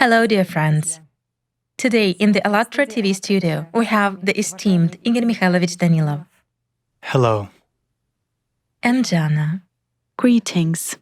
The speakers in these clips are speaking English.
Hello, dear friends. Today, in the АЛЛАТРА TV studio, we have the esteemed Igor Mikhailovich Danilov Hello. and Jana. Greetings.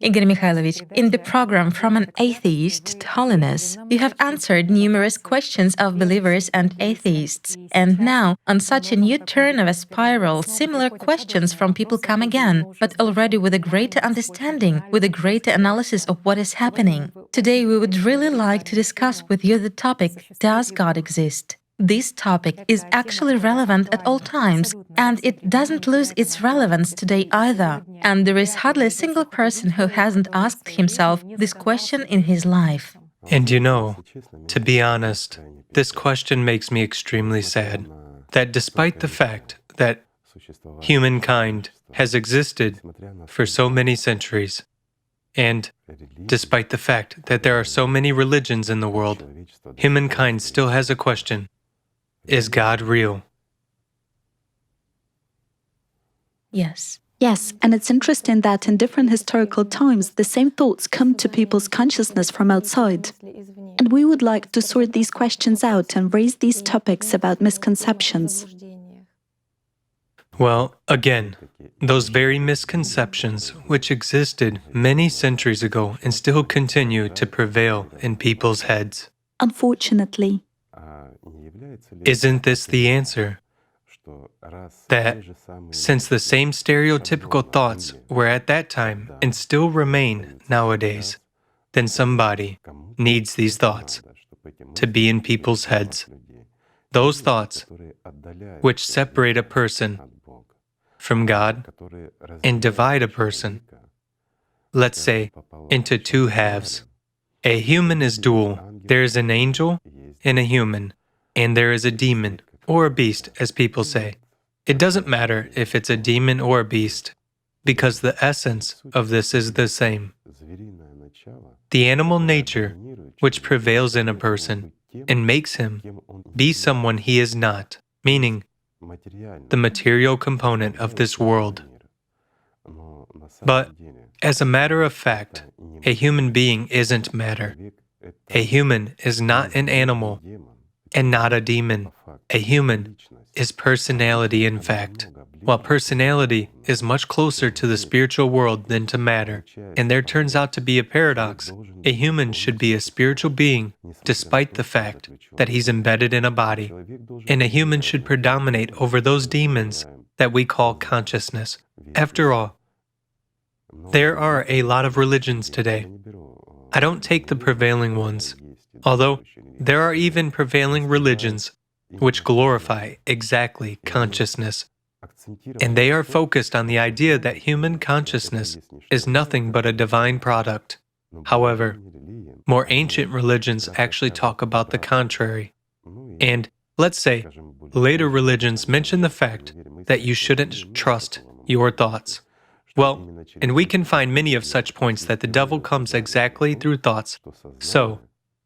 Igor Mikhailovich, in the program From an Atheist to Holiness, you have answered numerous questions of believers and atheists. And now, on such a new turn of a spiral, similar questions from people come again, but already with a greater understanding, with a greater analysis of what is happening. Today, we would really like to discuss with you the topic, does God exist? This topic is actually relevant at all times, and it doesn't lose its relevance today either. And there is hardly a single person who hasn't asked himself this question in his life. And to be honest, this question makes me extremely sad, that despite the fact that humankind has existed for so many centuries, and despite the fact that there are so many religions in the world, humankind still has a question. Is God real? Yes. Yes, and it's interesting that in different historical times, the same thoughts come to people's consciousness from outside. And we would like to sort these questions out and raise these topics about misconceptions. Well, again, those very misconceptions which existed many centuries ago and still continue to prevail in people's heads. Unfortunately. Isn't this the answer? That since the same stereotypical thoughts were at that time and still remain nowadays, then somebody needs these thoughts to be in people's heads. Those thoughts which separate a person from God and divide a person, let's say, into two halves. A human is dual. There is an angel and a human, and there is a demon, or a beast, as people say. It doesn't matter if it's a demon or a beast, because the essence of this is the same. The animal nature which prevails in a person and makes him be someone he is not, meaning the material component of this world. But, as a matter of fact, a human being isn't matter. A human is not an animal and not a demon. A human is personality, in fact. While personality is much closer to the spiritual world than to matter, and there turns out to be a paradox, a human should be a spiritual being despite the fact that he's embedded in a body, and a human should predominate over those demons that we call consciousness. After all, there are a lot of religions today. I don't take the prevailing ones, although there are even prevailing religions which glorify exactly consciousness. And they are focused on the idea that human consciousness is nothing but a divine product. However, more ancient religions actually talk about the contrary. And, let's say, later religions mention the fact that you shouldn't trust your thoughts. Well, and we can find many of such points that the devil comes exactly through thoughts. So,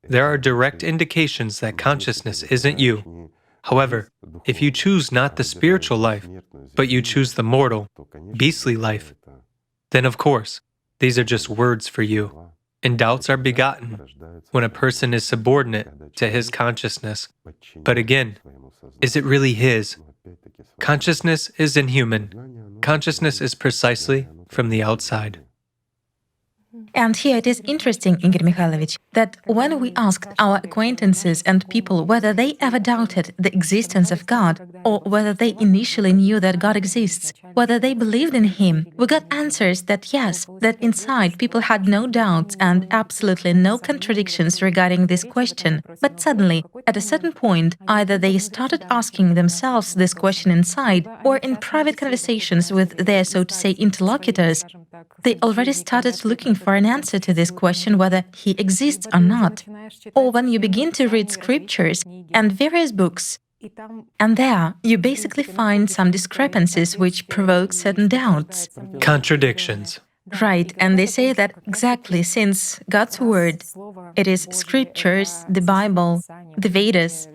there are direct indications that consciousness isn't you. However, if you choose not the spiritual life, but you choose the mortal, beastly life, then of course, these are just words for you. And doubts are begotten when a person is subordinate to his consciousness. But again, is it really his? Consciousness is inhuman. Consciousness is precisely from the outside. And here it is interesting, Igor Mikhailovich, that when we asked our acquaintances and people whether they ever doubted the existence of God, or whether they initially knew that God exists, whether they believed in Him, we got answers that yes, that inside people had no doubts and absolutely no contradictions regarding this question. But suddenly, at a certain point, either they started asking themselves this question inside, or in private conversations with their, so to say, interlocutors, they already started looking for an answer to this question whether He exists or not. Or when you begin to read scriptures and various books, and there you basically find some discrepancies which provoke certain doubts. Contradictions. Right, and they say that exactly since God's Word, it is scriptures, the Bible, the Vedas,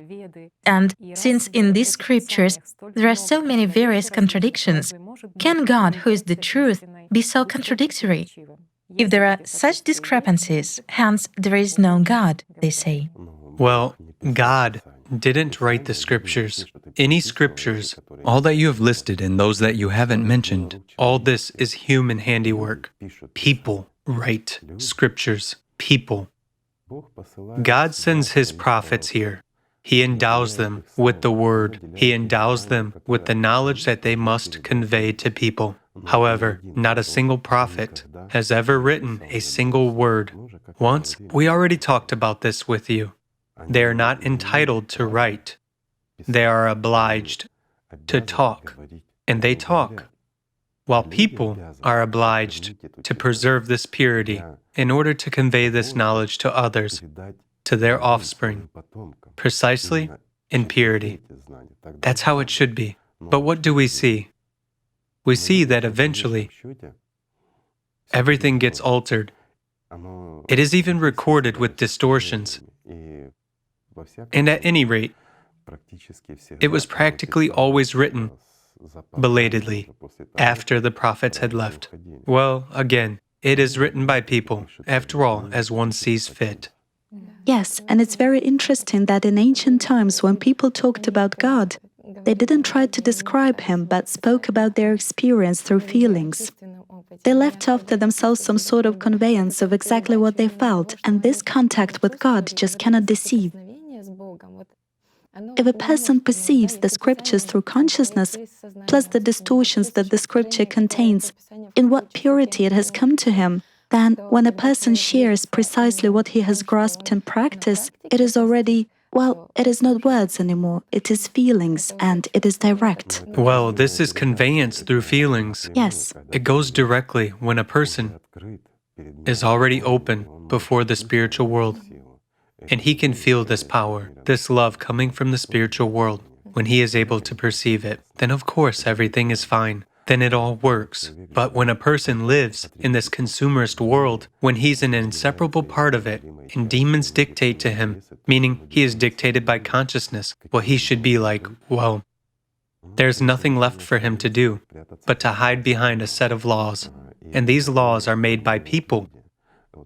and since in these scriptures there are so many various contradictions, can God, who is the truth, be so contradictory? If there are such discrepancies, hence there is no God, they say. Well, God didn't write the scriptures. Any scriptures, All that you have listed and those that you haven't mentioned, all this is human handiwork. People write scriptures. People. God sends His prophets here. He endows them with the word. He endows them with the knowledge that they must convey to people. However, not a single prophet has ever written a single word. Once, we already talked about this with you. They are not entitled to write. They are obliged to talk, and they talk, while people are obliged to preserve this purity in order to convey this knowledge to others, to their offspring, precisely in purity. That's how it should be. But what do we see? We see that eventually everything gets altered. It is even recorded with distortions. And at any rate, it was practically always written belatedly after the prophets had left. Well, again, it is written by people, after all, as one sees fit. Yes, and it's very interesting that in ancient times, when people talked about God, they didn't try to describe Him, but spoke about their experience through feelings. They left after themselves some sort of conveyance of exactly what they felt, and this contact with God just cannot deceive. If a person perceives the scriptures through consciousness, plus the distortions that the scripture contains, in what purity it has come to him, then when a person shares precisely what he has grasped in practice, it is already, well, it is not words anymore, it is feelings, and it is direct. Well, this is conveyance through feelings. Yes. It goes directly when a person is already open before the spiritual world. And he can feel this power, this love coming from the spiritual world. When he is able to perceive it, then of course everything is fine. Then it all works. But when a person lives in this consumerist world, when he's an inseparable part of it, and demons dictate to him, meaning he is dictated by consciousness, well, he should be like, well, there's nothing left for him to do but to hide behind a set of laws. And these laws are made by people.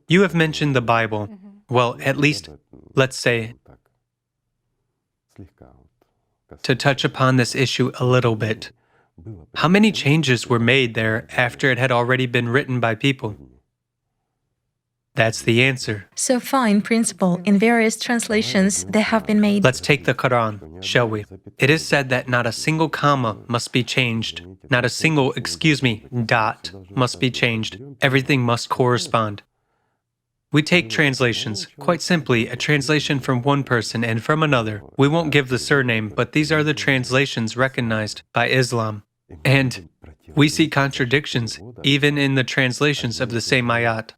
You have mentioned the Bible. Well, at least, let's say, to touch upon this issue a little bit. How many changes were made there after it had already been written by people? That's the answer. So far, in principle, in various translations, there have been made. Let's take the Quran, shall we? It is said that not a single comma must be changed. Not a single, dot must be changed. Everything must correspond. We take translations. Quite simply, a translation from one person and from another. We won't give the surname, but these are the translations recognized by Islam. And we see contradictions even in the translations of the same ayat.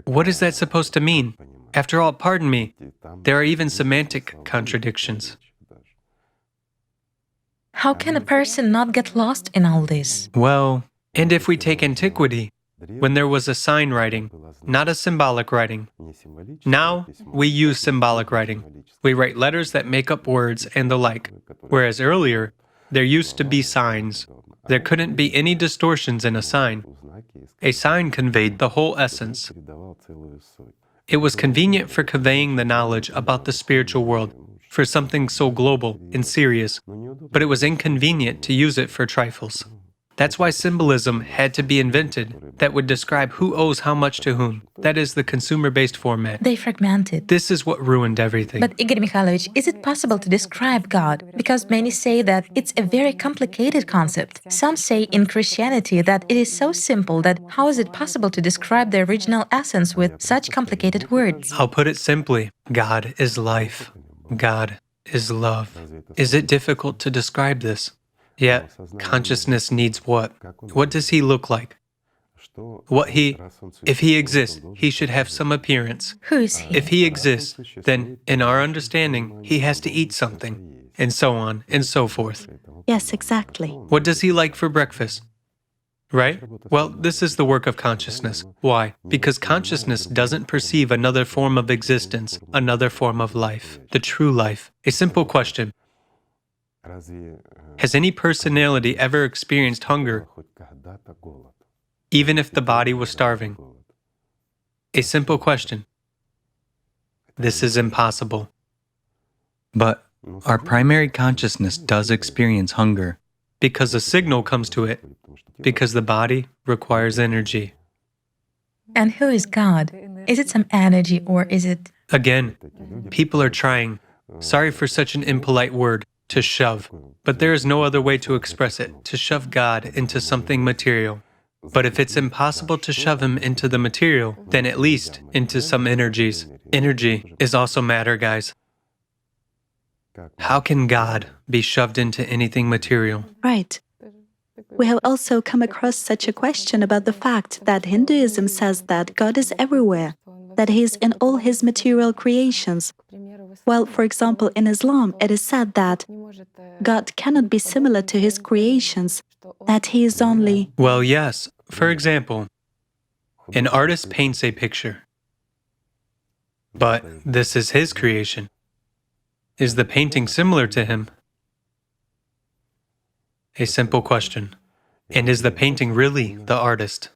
What is that supposed to mean? After all, pardon me, there are even semantic contradictions. How can a person not get lost in all this? Well, and if we take antiquity, when there was a sign writing, not a symbolic writing. Now, we use symbolic writing. We write letters that make up words and the like, whereas earlier, there used to be signs. There couldn't be any distortions in a sign. A sign conveyed the whole essence. It was convenient for conveying the knowledge about the spiritual world, for something so global and serious, but it was inconvenient to use it for trifles. That's why symbolism had to be invented that would describe who owes how much to whom. That is the consumer-based format. They fragmented. This is what ruined everything. But Igor Mikhailovich, is it possible to describe God? Because many say that it's a very complicated concept. Some say in Christianity that it is so simple that how is it possible to describe the original essence with such complicated words? I'll put it simply. God is life. God is love. Is it difficult to describe this? Yet, consciousness needs what? What does he look like? If he exists, he should have some appearance. Who is he? If he exists, then, in our understanding, he has to eat something, and so on and so forth. Yes, exactly. What does he like for breakfast? Right? Well, this is the work of consciousness. Why? Because consciousness doesn't perceive another form of existence, another form of life, the true life. A simple question. Has any personality ever experienced hunger, even if the body was starving? A simple question. This is impossible. But our primary consciousness does experience hunger. Because a signal comes to it. Because the body requires energy. And who is God? Is it some energy or is it... Again, people are trying, sorry for such an impolite word, to shove. But there is no other way to express it, to shove God into something material. But if it's impossible to shove him into the material, then at least into some energies. Energy is also matter, guys. How can God be shoved into anything material? Right. We have also come across such a question about the fact that Hinduism says that God is everywhere, that he is in all his material creations. Well, for example, in Islam, it is said that God cannot be similar to his creations, that he is only... Well, yes. For example, an artist paints a picture. But this is his creation. Is the painting similar to him? A simple question. And is the painting really the artist?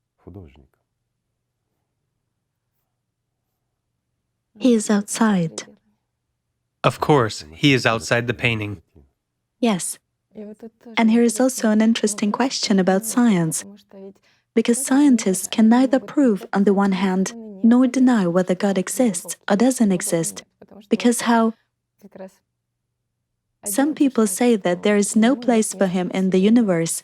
He is outside. Of course, he is outside the painting. Yes. And here is also an interesting question about science, because scientists can neither prove, on the one hand, nor deny whether God exists or doesn't exist, because how... Some people say that there is no place for him in the universe,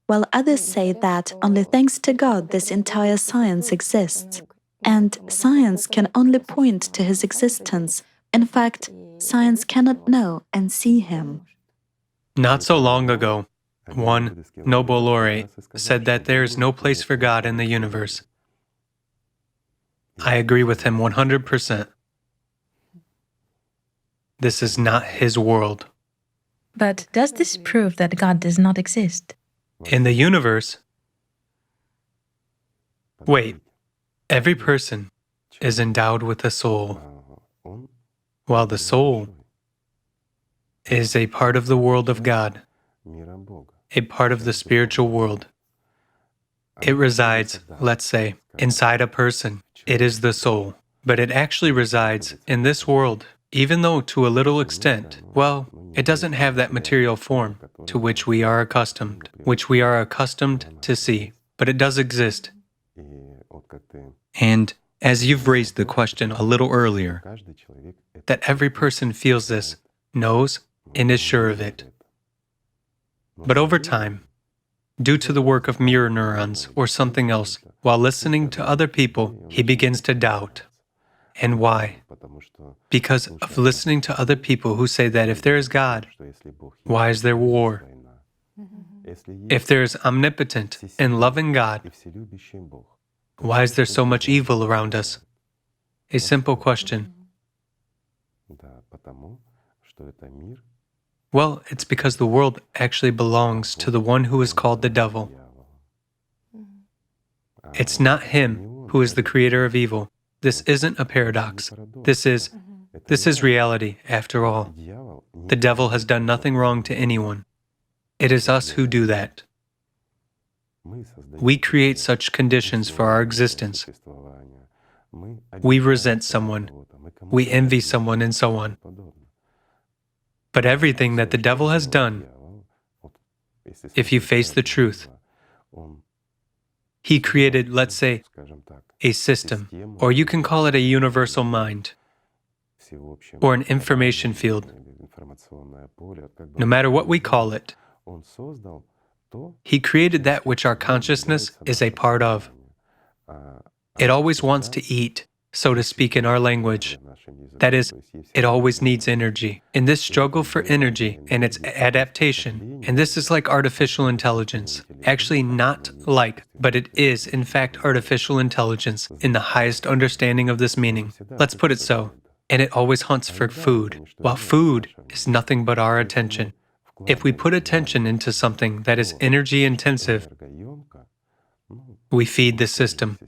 while others say that only thanks to God this entire science exists. And science can only point to his existence. In fact, science cannot know and see him. Not so long ago, one Nobel laureate said that there is no place for God in the universe. I agree with him 100%. This is not his world. But does this prove that God does not exist? In the universe? Wait, every person is endowed with a soul, while the soul is a part of the world of God, a part of the spiritual world. It resides, let's say, inside a person. It is the soul, but it actually resides in this world, even though to a little extent, well, it doesn't have that material form to which we are accustomed to see, but it does exist. And as you've raised the question a little earlier, That every person feels this, knows, and is sure of it. But over time, due to the work of mirror neurons or something else, while listening to other people, he begins to doubt. And why? Because of listening to other people who say that if there is God, why is there war? If there is omnipotent and loving God, why is there so much evil around us? A simple question. Well, it's because the world actually belongs to the one who is called the devil. It's not him who is the creator of evil. This isn't a paradox. This is reality, after all. The devil has done nothing wrong to anyone. It is us who do that. We create such conditions for our existence. We resent someone. We envy someone, and so on. But everything that the devil has done, if you face the truth, he created, let's say, a system, or you can call it a universal mind, or an information field. No matter what we call it, he created that which our consciousness is a part of. It always wants to eat, so to speak in our language. That is, it always needs energy. In this struggle for energy and its adaptation, and this is like artificial intelligence. Actually not like, but it is in fact artificial intelligence in the highest understanding of this meaning. Let's put it so. And it always hunts for food, while food is nothing but our attention. If we put attention into something that is energy intensive, we feed the system.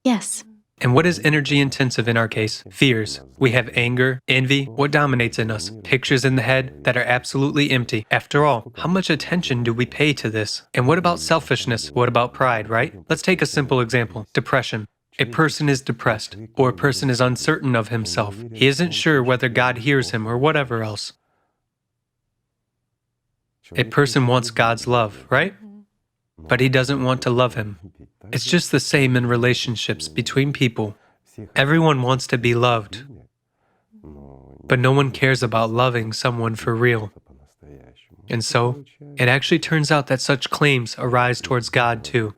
Yes. And what is energy intensive in our case? Fears. We have anger, envy. What dominates in us? Pictures in the head that are absolutely empty. After all, how much attention do we pay to this? And what about selfishness? What about pride, right? Let's take a simple example. Depression. A person is depressed, or a person is uncertain of himself. He isn't sure whether God hears him or whatever else. A person wants God's love, right? But he doesn't want to love him. It's just the same in relationships between people. Everyone wants to be loved, but no one cares about loving someone for real. And so, it actually turns out that such claims arise towards God too.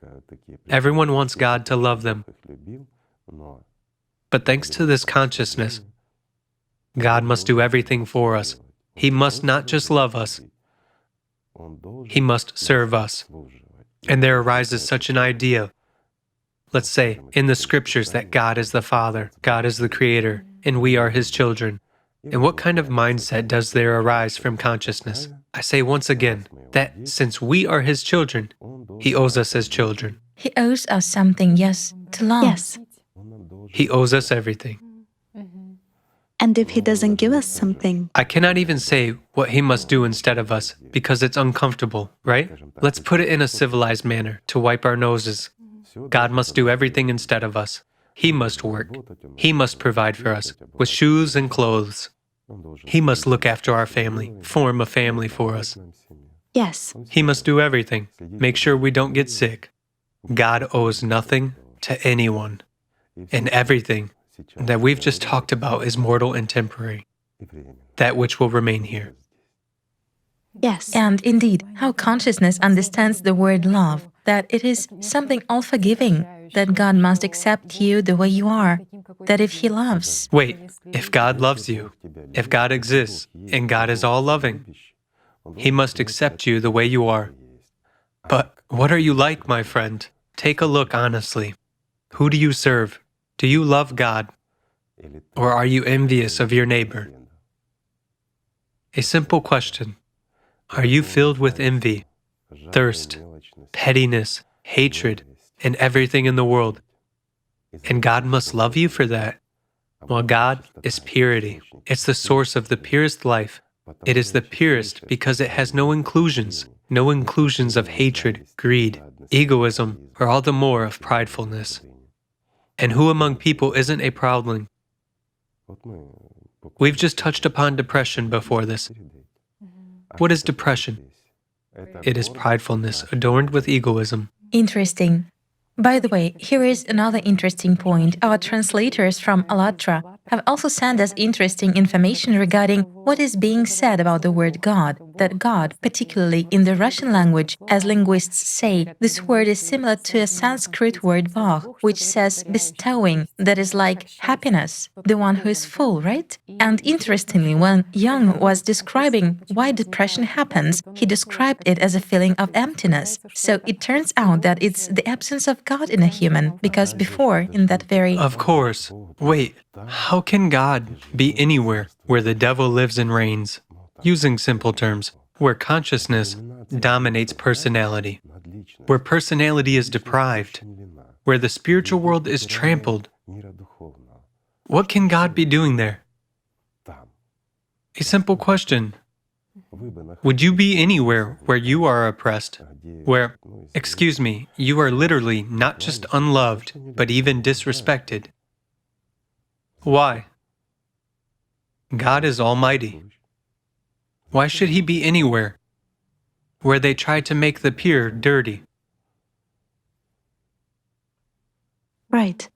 Everyone wants God to love them. But thanks to this consciousness, God must do everything for us. He must not just love us, He must serve us. And there arises such an idea, let's say, in the scriptures that God is the Father, God is the Creator, and we are His children. And what kind of mindset does there arise from consciousness? I say once again, that since we are His children, He owes us as children. He owes us something, yes, to love. Yes. He owes us everything. And if He doesn't give us something, I cannot even say what He must do instead of us, because it's uncomfortable, right? Let's put it in a civilized manner, to wipe our noses. God must do everything instead of us. He must work. He must provide for us with shoes and clothes. He must look after our family, form a family for us. yes, He must do everything, make sure we don't get sick. God owes nothing to anyone, and everything that we've just talked about is mortal and temporary, that which will remain here. yes, And indeed, how consciousness understands the word love, that it is something all-forgiving, that God must accept you the way you are, that if He loves, Wait, if God loves you, if God exists, and God is all-loving, He must accept you the way you are. But what are you like, my friend? Take a look honestly. Who do you serve? Do you love God? Or are you envious of your neighbor? A simple question. Are you filled with envy, thirst, pettiness, hatred, and everything in the world? And God must love you for that. Well, God is purity. It's the source of the purest life. It is the purest because it has no inclusions of hatred, greed, egoism, or all the more of pridefulness. And who among people isn't a proudling? We've just touched upon depression before this. What is depression? It is pridefulness adorned with egoism. interesting. By the way, here is another interesting point. Our translators from *ALLATRA* have also sent us interesting information regarding what is being said about the word God, that God, particularly in the Russian language, as linguists say, this word is similar to a Sanskrit word bhag, which says bestowing, that is like happiness, the one who is full, right? And interestingly, when Jung was describing why depression happens, he described it as a feeling of emptiness. So it turns out that it's the absence of God in a human, because before, in that very... Of course. Wait, how can God be anywhere where the devil lives and reigns? Using simple terms, where consciousness dominates personality, where personality is deprived, where the spiritual world is trampled. What can God be doing there? A simple question. Would you be anywhere where you are oppressed, where, you are literally not just unloved, but even disrespected? Why? God is almighty. Why should He be anywhere where they try to make the pure dirty? right.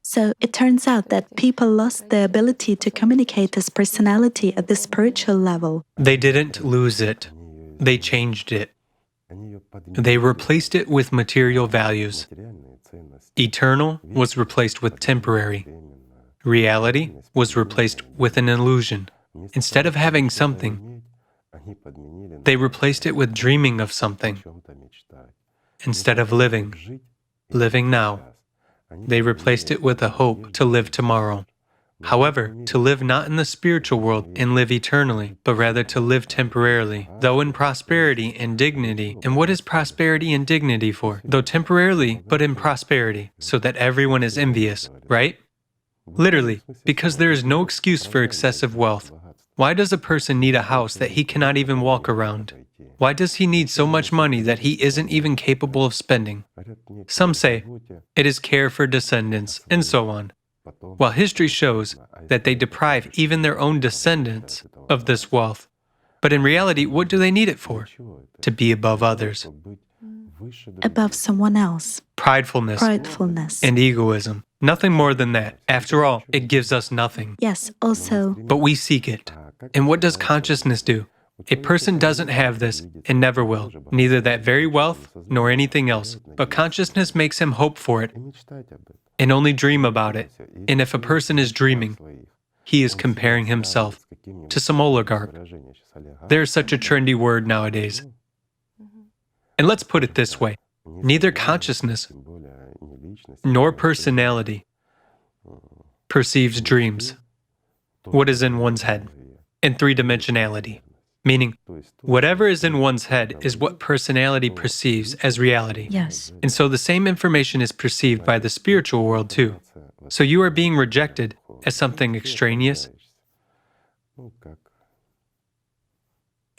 So it turns out that people lost the ability to communicate this personality at the spiritual level. They didn't lose it. They changed it. They replaced it with material values. Eternal was replaced with temporary. Reality was replaced with an illusion. Instead of having something, they replaced it with dreaming of something. Instead of living now, they replaced it with a hope to live tomorrow. However, to live not in the spiritual world and live eternally, but rather to live temporarily, though in prosperity and dignity. And what is prosperity and dignity for? Though temporarily, but in prosperity, so that everyone is envious, right? Literally, because there is no excuse for excessive wealth. Why does a person need a house that he cannot even walk around? Why does he need so much money that he isn't even capable of spending? Some say it is care for descendants, and so on. While history shows that they deprive even their own descendants of this wealth. But in reality, what do they need it for? To be above others. Above someone else. Pridefulness. And egoism. Nothing more than that. After all, it gives us nothing. Yes, also. But we seek it. And what does consciousness do? A person doesn't have this and never will, neither that very wealth nor anything else. But consciousness makes him hope for it and only dream about it. And if a person is dreaming, he is comparing himself to some oligarch. There's such a trendy word nowadays. And let's put it this way. Neither consciousness nor personality perceives dreams, what is in one's head, in three-dimensionality. Meaning, whatever is in one's head is what personality perceives as reality. Yes. And so the same information is perceived by the spiritual world too. So you are being rejected as something extraneous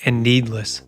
and needless.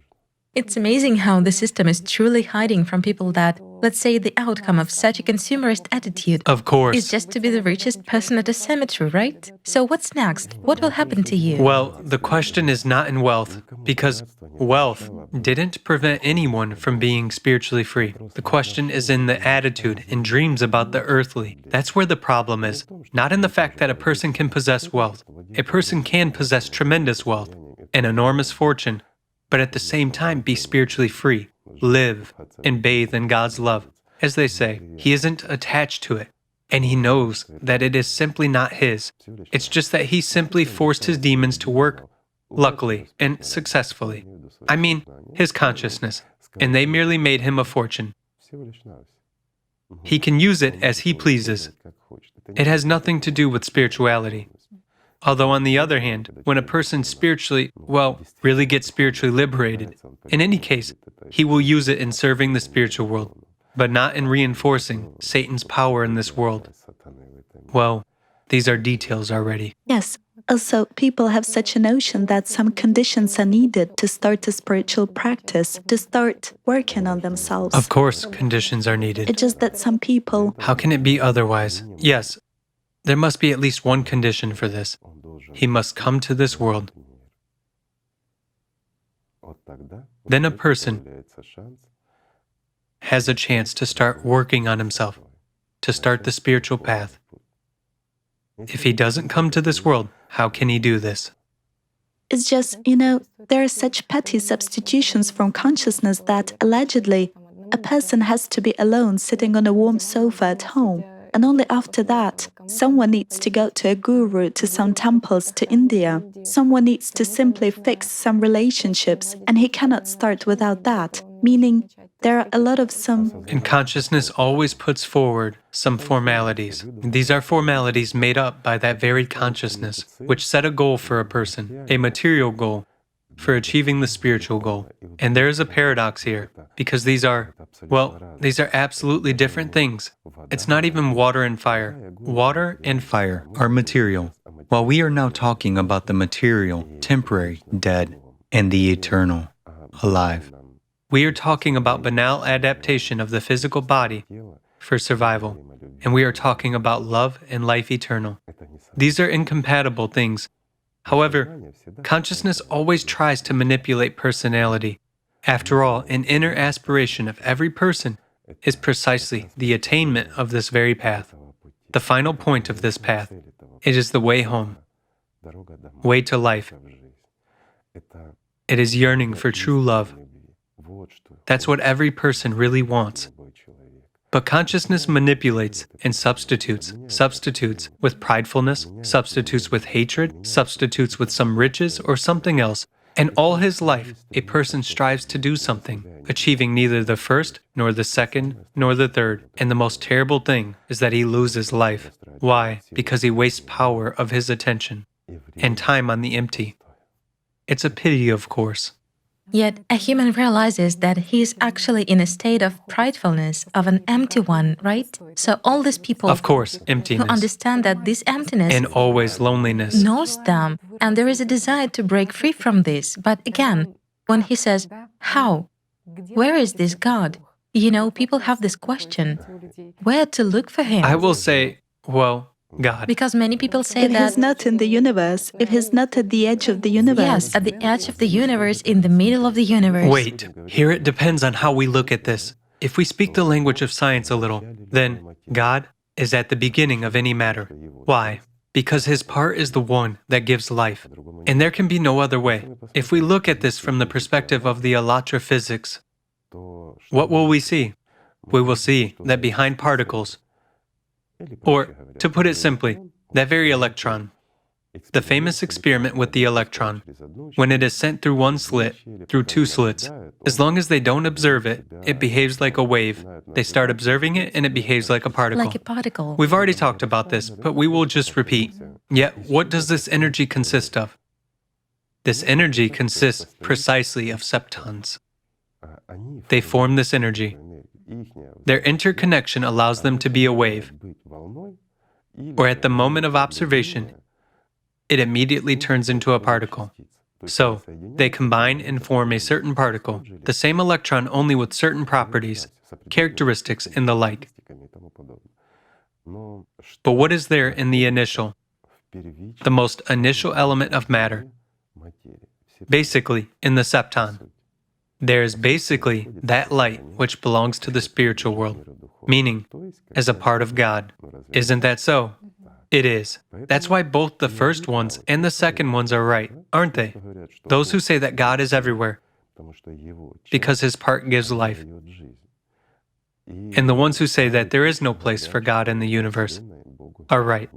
It's amazing how the system is truly hiding from people that, let's say, the outcome of such a consumerist attitude Of course. is just to be the richest person at a cemetery, right? So what's next? What will happen to you? Well, the question is not in wealth, because wealth didn't prevent anyone from being spiritually free. The question is in the attitude and dreams about the earthly. That's where the problem is, not in the fact that a person can possess wealth. A person can possess tremendous wealth, an enormous fortune, but at the same time be spiritually free, live, and bathe in God's love. As they say, he isn't attached to it, and he knows that it is simply not his. It's just that he simply forced his demons to work, luckily and successfully. I mean, his consciousness, and they merely made him a fortune. He can use it as he pleases. It has nothing to do with spirituality. Although on the other hand, when a person really gets spiritually liberated, in any case, he will use it in serving the spiritual world, but not in reinforcing Satan's power in this world. Well, these are details already. Yes. Also, people have such a notion that some conditions are needed to start a spiritual practice, to start working on themselves. Of course, conditions are needed. It's just that some people... How can it be otherwise? Yes, there must be at least one condition for this. He must come to this world. Then a person has a chance to start working on himself, to start the spiritual path. If he doesn't come to this world, how can he do this? It's just, there are such petty substitutions from consciousness that, allegedly, a person has to be alone sitting on a warm sofa at home. And only after that, someone needs to go to a guru, to some temples, to India. Someone needs to simply fix some relationships, and he cannot start without that. Meaning, there are a lot of some... And consciousness always puts forward some formalities. These are formalities made up by that very consciousness, which set a goal for a person, a material goal, for achieving the spiritual goal. And there is a paradox here, because these are absolutely different things. It's not even water and fire. Water and fire are material, while we are now talking about the material, temporary, dead, and the eternal, alive. We are talking about banal adaptation of the physical body for survival, and we are talking about love and life eternal. These are incompatible things. However, consciousness always tries to manipulate personality. After all, an inner aspiration of every person is precisely the attainment of this very path. The final point of this path, it is the way home, way to life. It is yearning for true love. That's what every person really wants. But consciousness manipulates and substitutes with pridefulness, substitutes with hatred, substitutes with some riches or something else. And all his life, a person strives to do something, achieving neither the first, nor the second, nor the third. And the most terrible thing is that he loses life. Why? Because he wastes power of his attention and time on the empty. It's a pity, of course. Yet a human realizes that he is actually in a state of pridefulness, of an empty one, right? So all these people Of course, who emptiness. understand that this emptiness And always loneliness. knows them, and there is a desire to break free from this. But again, when he says, how? Where is this God? You know, people have this question, where to look for him? I will say, well, God. Because many people say If that, he's not in the universe, if he's not at the edge of the universe, yes, at the edge of the universe, in the middle of the universe. Wait, here it depends on how we look at this. If we speak the language of science a little, then God is at the beginning of any matter. Why? Because his part is the one that gives life. And there can be no other way. If we look at this from the perspective of the electrophysics, what will we see? We will see that behind particles, or to put it simply, that very electron, the famous experiment with the electron, when it is sent through one slit, through two slits, as long as they don't observe it, it behaves like a wave. They start observing it and it behaves like a particle. Like a particle. We've already talked about this, but we will just repeat. Yet, what does this energy consist of? This energy consists precisely of septons. They form this energy. Their interconnection allows them to be a wave, or at the moment of observation, it immediately turns into a particle. So, they combine and form a certain particle, the same electron only with certain properties, characteristics, and the like. But what is there in the initial, the most initial element of matter? Basically, in the septon. There is basically that light which belongs to the spiritual world, meaning as a part of God. Isn't that so? It is. That's why both the first ones and the second ones are right, aren't they? Those who say that God is everywhere, because his part gives life. And the ones who say that there is no place for God in the universe are right.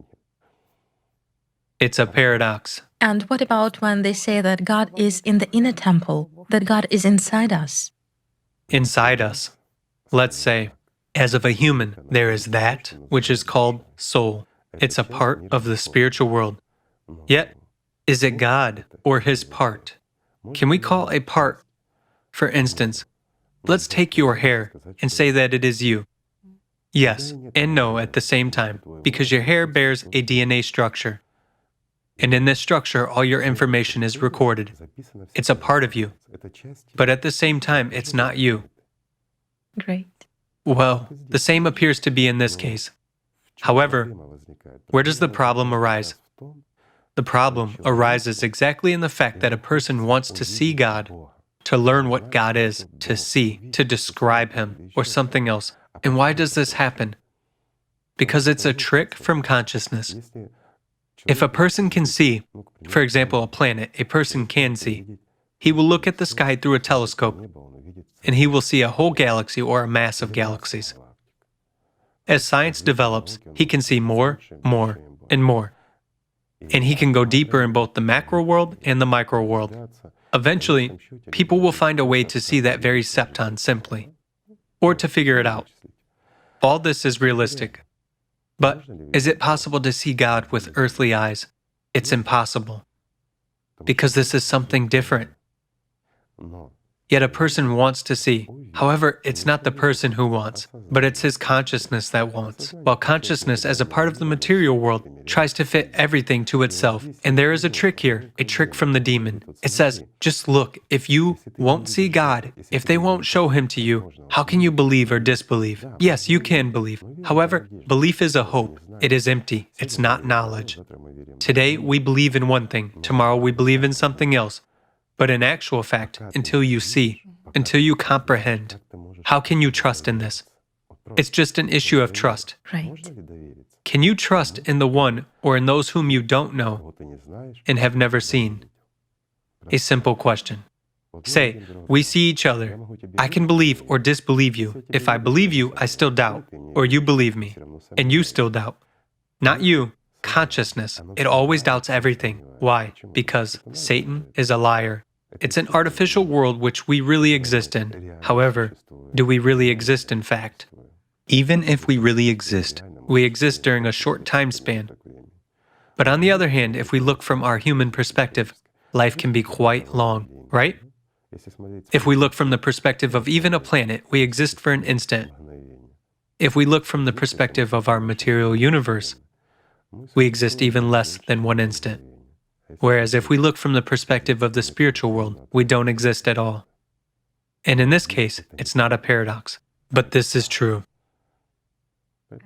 It's a paradox. And what about when they say that God is in the inner temple, that God is inside us? Inside us, let's say, as of a human, there is that which is called soul. It's a part of the spiritual world. Yet, is it God or his part? Can we call a part, for instance, let's take your hair and say that it is you. Yes and no at the same time, because your hair bears a DNA structure. And in this structure, all your information is recorded. It's a part of you. But at the same time, it's not you. Great. Well, the same appears to be in this case. However, where does the problem arise? The problem arises exactly in the fact that a person wants to see God, to learn what God is, to see, to describe him, or something else. And why does this happen? Because it's a trick from consciousness. If a person can see, for example, a planet, a person can see, he will look at the sky through a telescope, and he will see a whole galaxy or a mass of galaxies. As science develops, he can see more, and more. And he can go deeper in both the macro world and the micro world. Eventually, people will find a way to see that very septon simply, or to figure it out. All this is realistic. But is it possible to see God with earthly eyes? It's impossible. Because this is something different. Yet a person wants to see. However, it's not the person who wants, but it's his consciousness that wants. While consciousness, as a part of the material world, tries to fit everything to itself. And there is a trick here, a trick from the demon. It says, just look, if you won't see God, if they won't show him to you, how can you believe or disbelieve? Yes, you can believe. However, belief is a hope. It is empty. It's not knowledge. Today, we believe in one thing. Tomorrow, we believe in something else. But in actual fact, until you see, until you comprehend, how can you trust in this? It's just an issue of trust. Right. Can you trust in the one or in those whom you don't know and have never seen? A simple question. Say, we see each other. I can believe or disbelieve you. If I believe you, I still doubt. Or you believe me, and you still doubt. Not you. Consciousness. It always doubts everything. Why? Because Satan is a liar. It's an artificial world which we really exist in. However, do we really exist in fact? Even if we really exist, We exist during a short time span. But on the other hand, if we look from our human perspective, life can be quite long, right? If we look from the perspective of even a planet, we exist for an instant. If we look from the perspective of our material universe, we exist even less than one instant. Whereas if we look from the perspective of the spiritual world, we don't exist at all. And in this case, it's not a paradox, but this is true.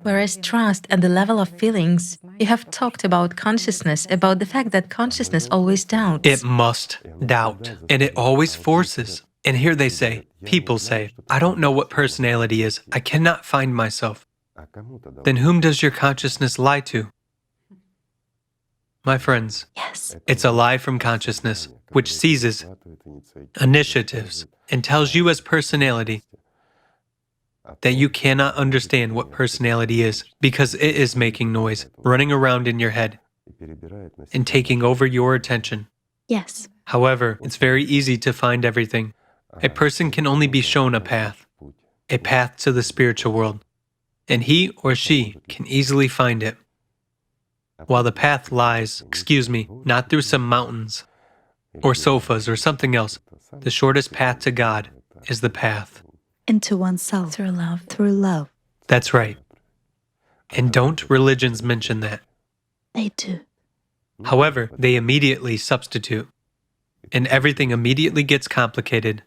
Whereas trust at the level of feelings, you have talked about consciousness, about the fact that consciousness always doubts. It must doubt, and it always forces. And here they say, people say, I don't know what personality is. I cannot find myself. Then whom does your consciousness lie to? My friends, Yes. it's a lie from consciousness, which seizes initiatives and tells you as personality that you cannot understand what personality is because it is making noise, running around in your head, and taking over your attention. Yes. However, it's very easy to find everything. A person can only be shown a path to the spiritual world, and he or she can easily find it. While the path lies, not through some mountains or sofas or something else, the shortest path to God is the path. Into oneself. Through love. Through love. That's right. And don't religions mention that. They do. However, they immediately substitute, and everything immediately gets complicated.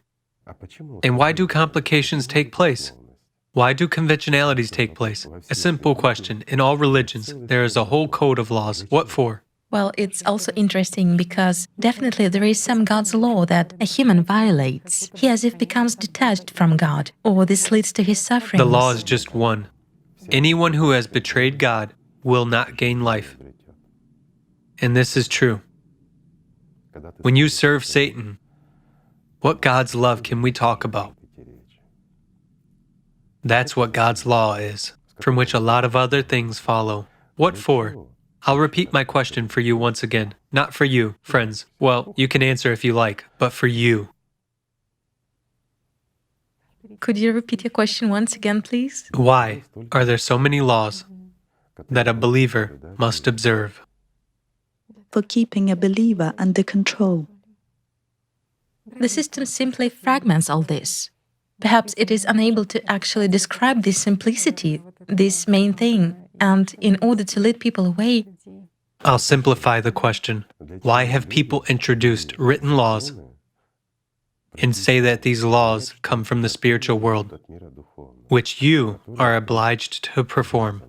And why do complications take place? Why do conventionalities take place? A simple question. In all religions, there is a whole code of laws. What for? Well, it's also interesting because definitely there is some God's law that a human violates. He as if becomes detached from God, or this leads to his suffering. The law is just one. Anyone who has betrayed God will not gain life. And this is true. When you serve Satan, what God's love can we talk about? That's what God's law is, from which a lot of other things follow. What for? I'll repeat my question for you once again. Not for you, friends. Well, you can answer if you like, but for you. Could you repeat your question once again, please? Why are there so many laws that a believer must observe? For keeping a believer under control. The system simply fragments all this. Perhaps it is unable to actually describe this simplicity, this main thing, and in order to lead people away, I'll simplify the question. Why have people introduced written laws and say that these laws come from the spiritual world, which you are obliged to perform,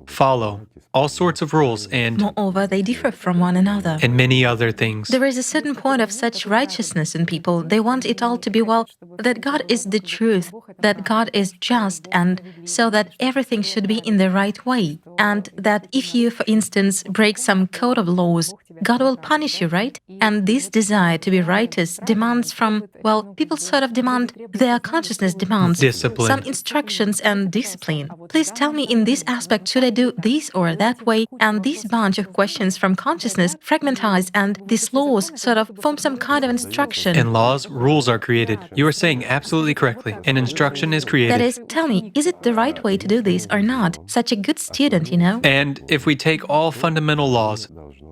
follow all sorts of rules and moreover, they differ from one another. many other things? There is a certain point of such righteousness in people. They want it all to be, well, that God is the truth, that God is just, and so that everything should be in the right way. And that if you, for instance, break some code of laws, God will punish you, right? And this desire to be righteous demands from, well, people sort of demand, their consciousness demands Discipline. some instructions and discipline. Please tell me in this aspect, should I do this or that way? And this bunch of questions from consciousness fragmentize, and these laws sort of form some kind of instruction. And laws, rules are created. You are saying absolutely correctly. An instruction is created. That is, tell me, is it the right way to do this or not? Such a good student, you know? And if we take all fundamental laws,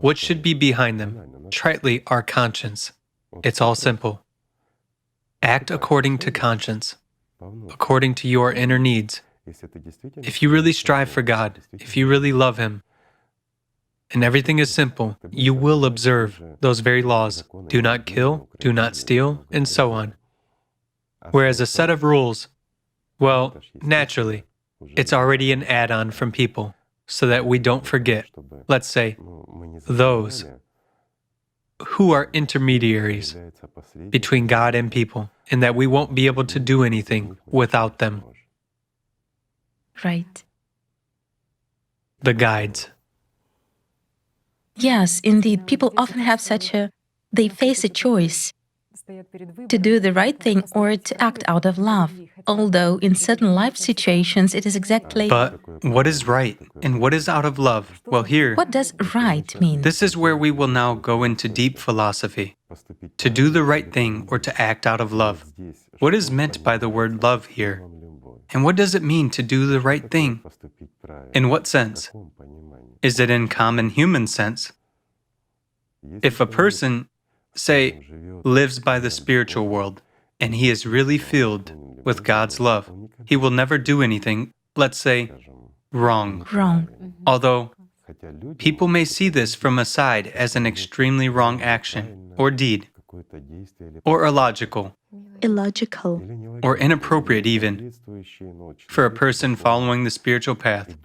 what should be behind them? Tritely, our conscience. It's all simple. Act according to conscience, according to your inner needs. If you really strive for God, if you really love Him, and everything is simple, you will observe those very laws. Do not kill, do not steal, and so on. Whereas a set of rules, well, naturally, it's already an add-on from people, so that we don't forget, let's say, those who are intermediaries between God and people, and that we won't be able to do anything without them. Right. The guides. Yes, indeed. People often have they face a choice to do the right thing or to act out of love. Although in certain life situations it is exactly... But what is right and what is out of love? Well, here, What does right mean? this is where we will now go into deep philosophy. To do the right thing or to act out of love. What is meant by the word love here? And what does it mean to do the right thing? In what sense? Is it in common human sense? If a person say, lives by the spiritual world, and he is really filled with God's love, he will never do anything, let's say, wrong. Wrong. Although people may see this from a side as an extremely wrong action or deed, or illogical, Illogical. or inappropriate even, for a person following the spiritual path.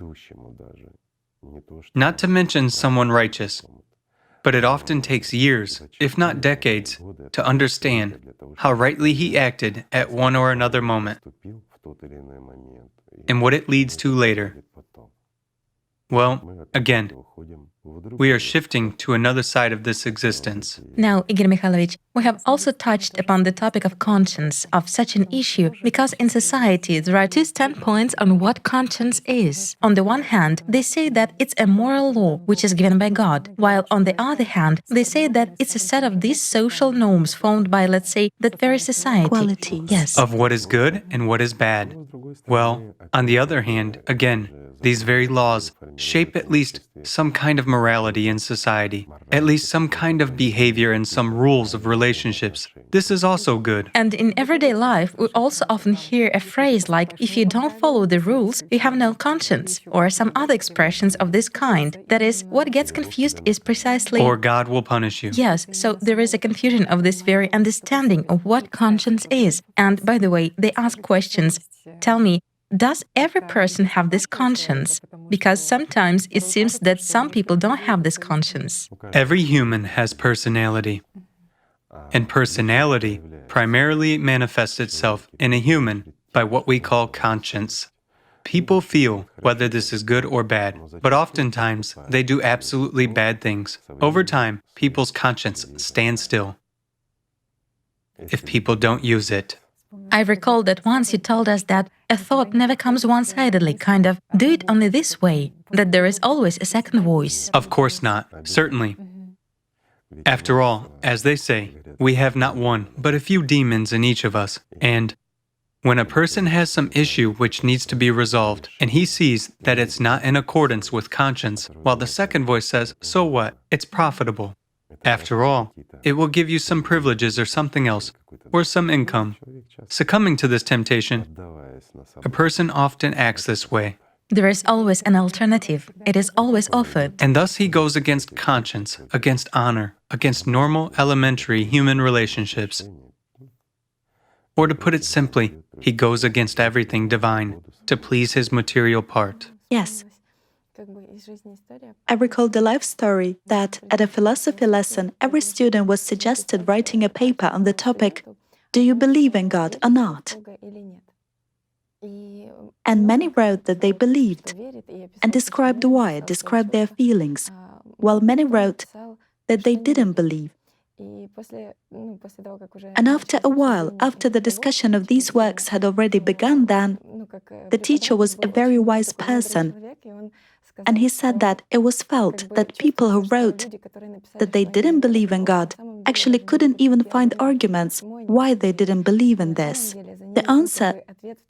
Not to mention someone righteous, but it often takes years, if not decades, to understand how rightly he acted at one or another moment, and what it leads to later. Well, again, we are shifting to another side of this existence. Now, Igor Mikhailovich, we have also touched upon the topic of conscience, of such an issue, because in society there are two standpoints on what conscience is. On the one hand, they say that it's a moral law which is given by God, while on the other hand, they say that it's a set of these social norms formed by, let's say, that very society. Qualities. Yes. Of what is good and what is bad. Well, on the other hand, again, these very laws shape at least some kind of morality in society, at least some kind of behavior and some rules of relationships. This is also good. And in everyday life, we also often hear a phrase like, if you don't follow the rules, you have no conscience, or some other expressions of this kind. That is, what gets confused is precisely... Or God will punish you. Yes, so there is a confusion of this very understanding of what conscience is. And by the way, they ask questions. Tell me, does every person have this conscience? Because sometimes it seems that some people don't have this conscience. Every human has personality. And personality primarily manifests itself in a human by what we call conscience. People feel whether this is good or bad, but oftentimes they do absolutely bad things. Over time, people's conscience stands still if people don't use it. I recall that once you told us that a thought never comes one-sidedly, kind of, do it only this way, that there is always a second voice. Of course not, certainly. After all, as they say, we have not one, but a few demons in each of us, and when a person has some issue which needs to be resolved, and he sees that it's not in accordance with conscience, while the second voice says, so what, it's profitable. After all, it will give you some privileges or something else, or some income. Succumbing to this temptation, a person often acts this way. There is always an alternative. It is always offered. And thus he goes against conscience, against honor, against normal, elementary human relationships. Or to put it simply, he goes against everything divine to please his material part. Yes. I recall the life story that at a philosophy lesson, every student was suggested writing a paper on the topic, do you believe in God or not? And many wrote that they believed and described why, described their feelings, while many wrote that they didn't believe. And after a while, after the discussion of these works had already begun, then the teacher was a very wise person, and he said that it was felt that people who wrote that they didn't believe in God actually couldn't even find arguments why they didn't believe in this. The answer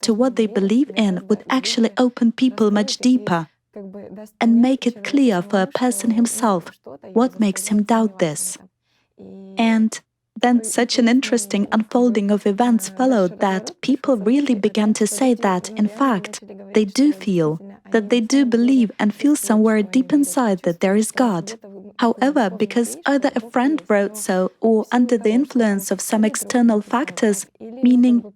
to what they believe in would actually open people much deeper and make it clear for a person himself what makes him doubt this. And then such an interesting unfolding of events followed that people really began to say that, in fact, they do feel, that they do believe and feel somewhere deep inside that there is God. However, because either a friend wrote so or under the influence of some external factors, meaning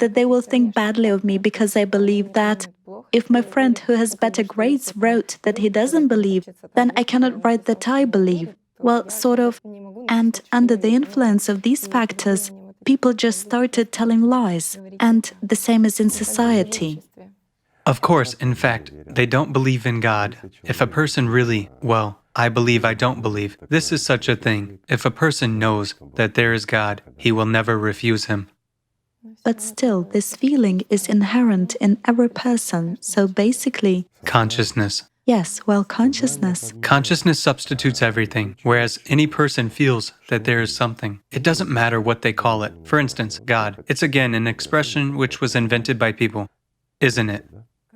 that they will think badly of me because I believe that, if my friend who has better grades wrote that he doesn't believe, then I cannot write that I believe. Well, sort of. And under the influence of these factors, people just started telling lies. And the same is in society. Of course, in fact, they don't believe in God. If a person really, well, I believe I don't believe, this is such a thing. If a person knows that there is God, he will never refuse him. But still, this feeling is inherent in every person. So basically... Consciousness. Yes, well, consciousness. Consciousness substitutes everything, whereas any person feels that there is something. It doesn't matter what they call it. For instance, God. It's again an expression which was invented by people, isn't it?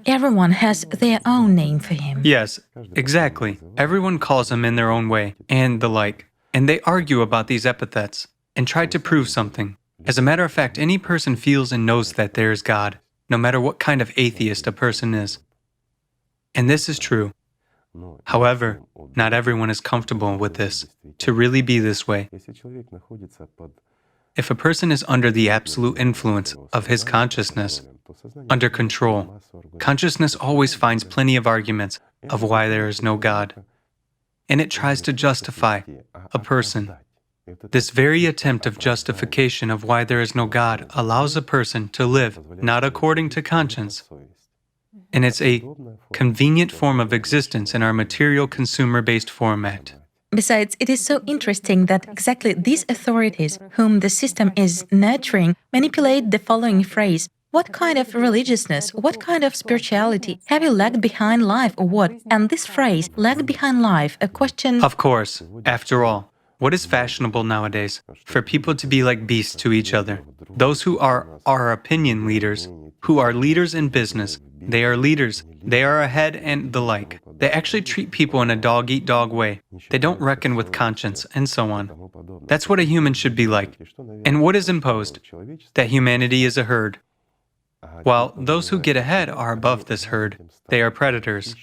Everyone has their own name for him. Yes, exactly. Everyone calls him in their own way, and the like. And they argue about these epithets and try to prove something. As a matter of fact, any person feels and knows that there is God, no matter what kind of atheist a person is. And this is true. However, not everyone is comfortable with this, to really be this way. If a person is under the absolute influence of his consciousness, under control, consciousness always finds plenty of arguments of why there is no God, and it tries to justify a person. This very attempt of justification of why there is no God allows a person to live not according to conscience, and it's a convenient form of existence in our material consumer-based format. Besides, it is so interesting that exactly these authorities, whom the system is nurturing, manipulate the following phrase: what kind of religiousness, what kind of spirituality, have you lagged behind life or what? And this phrase, lagged behind life, a question... Of course, after all, what is fashionable nowadays? For people to be like beasts to each other. Those who are our opinion leaders, who are leaders in business, they are leaders, they are ahead and the like. They actually treat people in a dog-eat-dog way. They don't reckon with conscience, and so on. That's what a human should be like. And what is imposed? That humanity is a herd. While those who get ahead are above this herd, they are predators.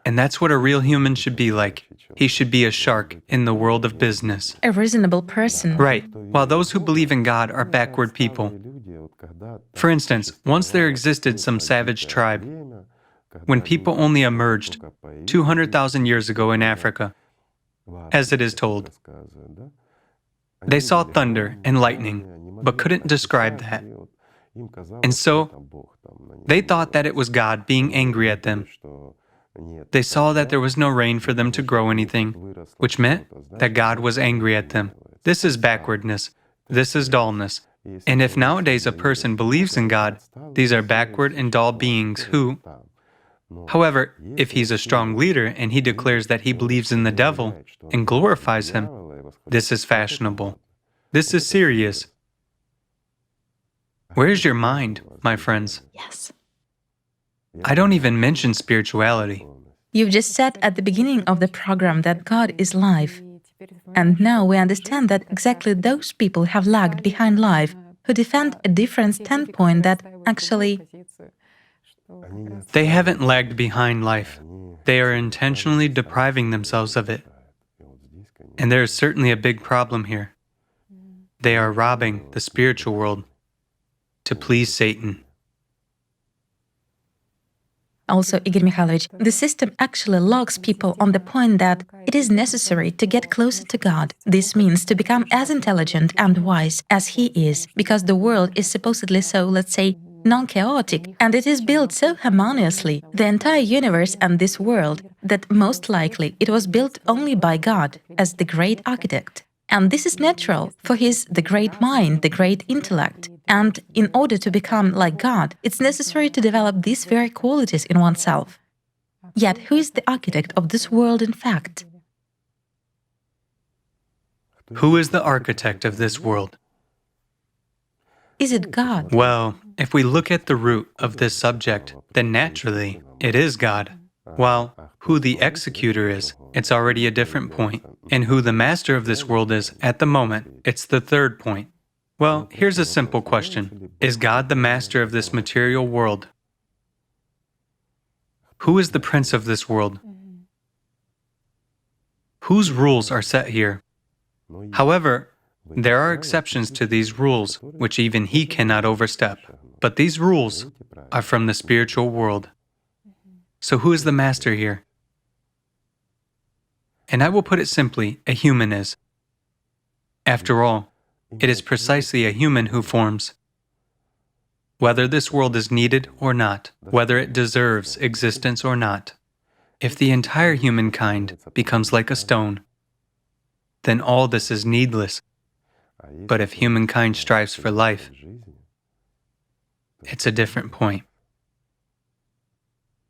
And that's what a real human should be like. He should be a shark in the world of business. A reasonable person. Right, while those who believe in God are backward people. For instance, once there existed some savage tribe, when people only emerged 200,000 years ago in Africa, as it is told. They saw thunder and lightning, but couldn't describe that. And so, they thought that it was God being angry at them. They saw that there was no rain for them to grow anything, which meant that God was angry at them. This is backwardness. This is dullness. And if nowadays a person believes in God, these are backward and dull beings who, however, if he's a strong leader and he declares that he believes in the devil and glorifies him, this is fashionable. This is serious. Where's your mind, my friends? Yes. I don't even mention spirituality. You've just said at the beginning of the program that God is life. And now we understand that exactly those people have lagged behind life, who defend a different standpoint that actually... They haven't lagged behind life. They are intentionally depriving themselves of it. And there is certainly a big problem here. They are robbing the spiritual world to please Satan. Also, Igor Mikhailovich, the system actually locks people on the point that it is necessary to get closer to God. This means to become as intelligent and wise as He is, because the world is supposedly so, let's say, non-chaotic, and it is built so harmoniously, the entire universe and this world, that most likely it was built only by God as the great architect. And this is natural, for He is the great mind, the great intellect. And in order to become like God, it's necessary to develop these very qualities in oneself. Yet, who is the architect of this world in fact? Who is the architect of this world? Is it God? Well, if we look at the root of this subject, then naturally, it is God. While who the executor is, it's already a different point. And who the master of this world is at the moment, it's the third point. Well, here's a simple question. Is God the master of this material world? Who is the prince of this world? Whose rules are set here? However, there are exceptions to these rules, which even He cannot overstep. But these rules are from the spiritual world. So who is the master here? And I will put it simply, a human is. After all, it is precisely a human who forms. Whether this world is needed or not, whether it deserves existence or not, if the entire humankind becomes like a stone, then all this is needless. But if humankind strives for life, it's a different point.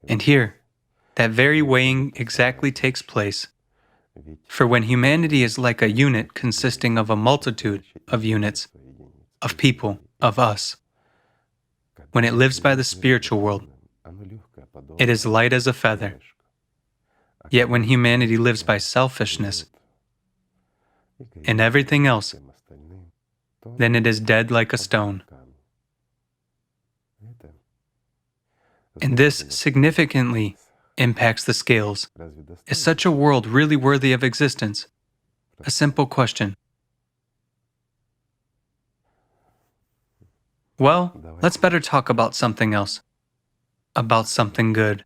And here, that very weighing exactly takes place. For when humanity is like a unit consisting of a multitude of units, of people, of us, when it lives by the spiritual world, it is light as a feather. Yet when humanity lives by selfishness, and everything else, then it is dead like a stone. And this significantly impacts the scales. Is such a world really worthy of existence? A simple question. Well, let's better talk about something else. About something good.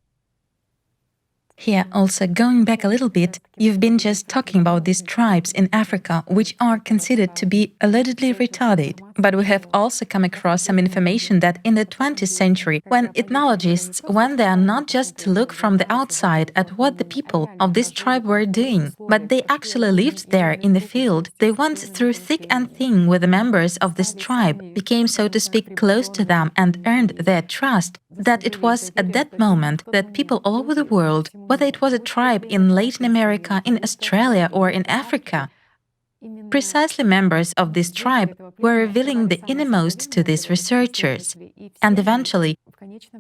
Here, also going back a little bit, you've been just talking about these tribes in Africa which are considered to be allegedly retarded. But we have also come across some information that in the 20th century, when ethnologists went there not just to look from the outside at what the people of this tribe were doing, but they actually lived there in the field, they went through thick and thin with the members of this tribe, became, so to speak, close to them and earned their trust, that it was at that moment that people all over the world, whether it was a tribe in Latin America, in Australia, or in Africa, precisely members of this tribe were revealing the innermost to these researchers. And eventually,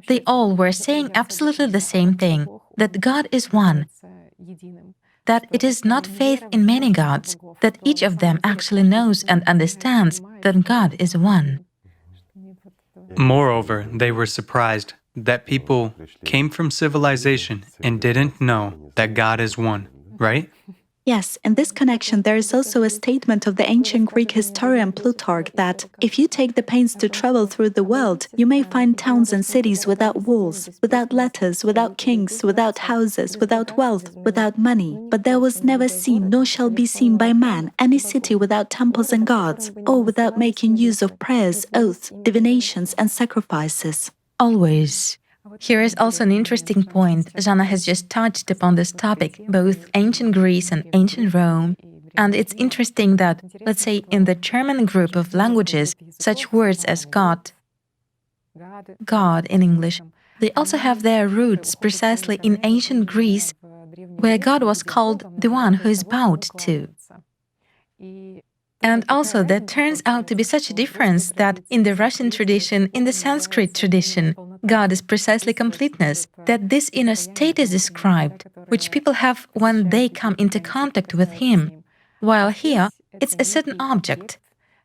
they all were saying absolutely the same thing, that God is one, that it is not faith in many gods, that each of them actually knows and understands that God is one. Moreover, they were surprised that people came from civilization and didn't know that God is one, right? Yes, in this connection, there is also a statement of the ancient Greek historian Plutarch that if you take the pains to travel through the world, you may find towns and cities without walls, without letters, without kings, without houses, without wealth, without money. But there was never seen, nor shall be seen by man, any city without temples and gods, or without making use of prayers, oaths, divinations, and sacrifices. Always. Here is also an interesting point. Jana has just touched upon this topic, both ancient Greece and ancient Rome. And it's interesting that, let's say, in the German group of languages, such words as God in English, they also have their roots precisely in ancient Greece, where God was called the one who is bowed to. And also, there turns out to be such a difference that in the Russian tradition, in the Sanskrit tradition, God is precisely completeness, that this inner state is described, which people have when they come into contact with Him, while here, it's a certain object,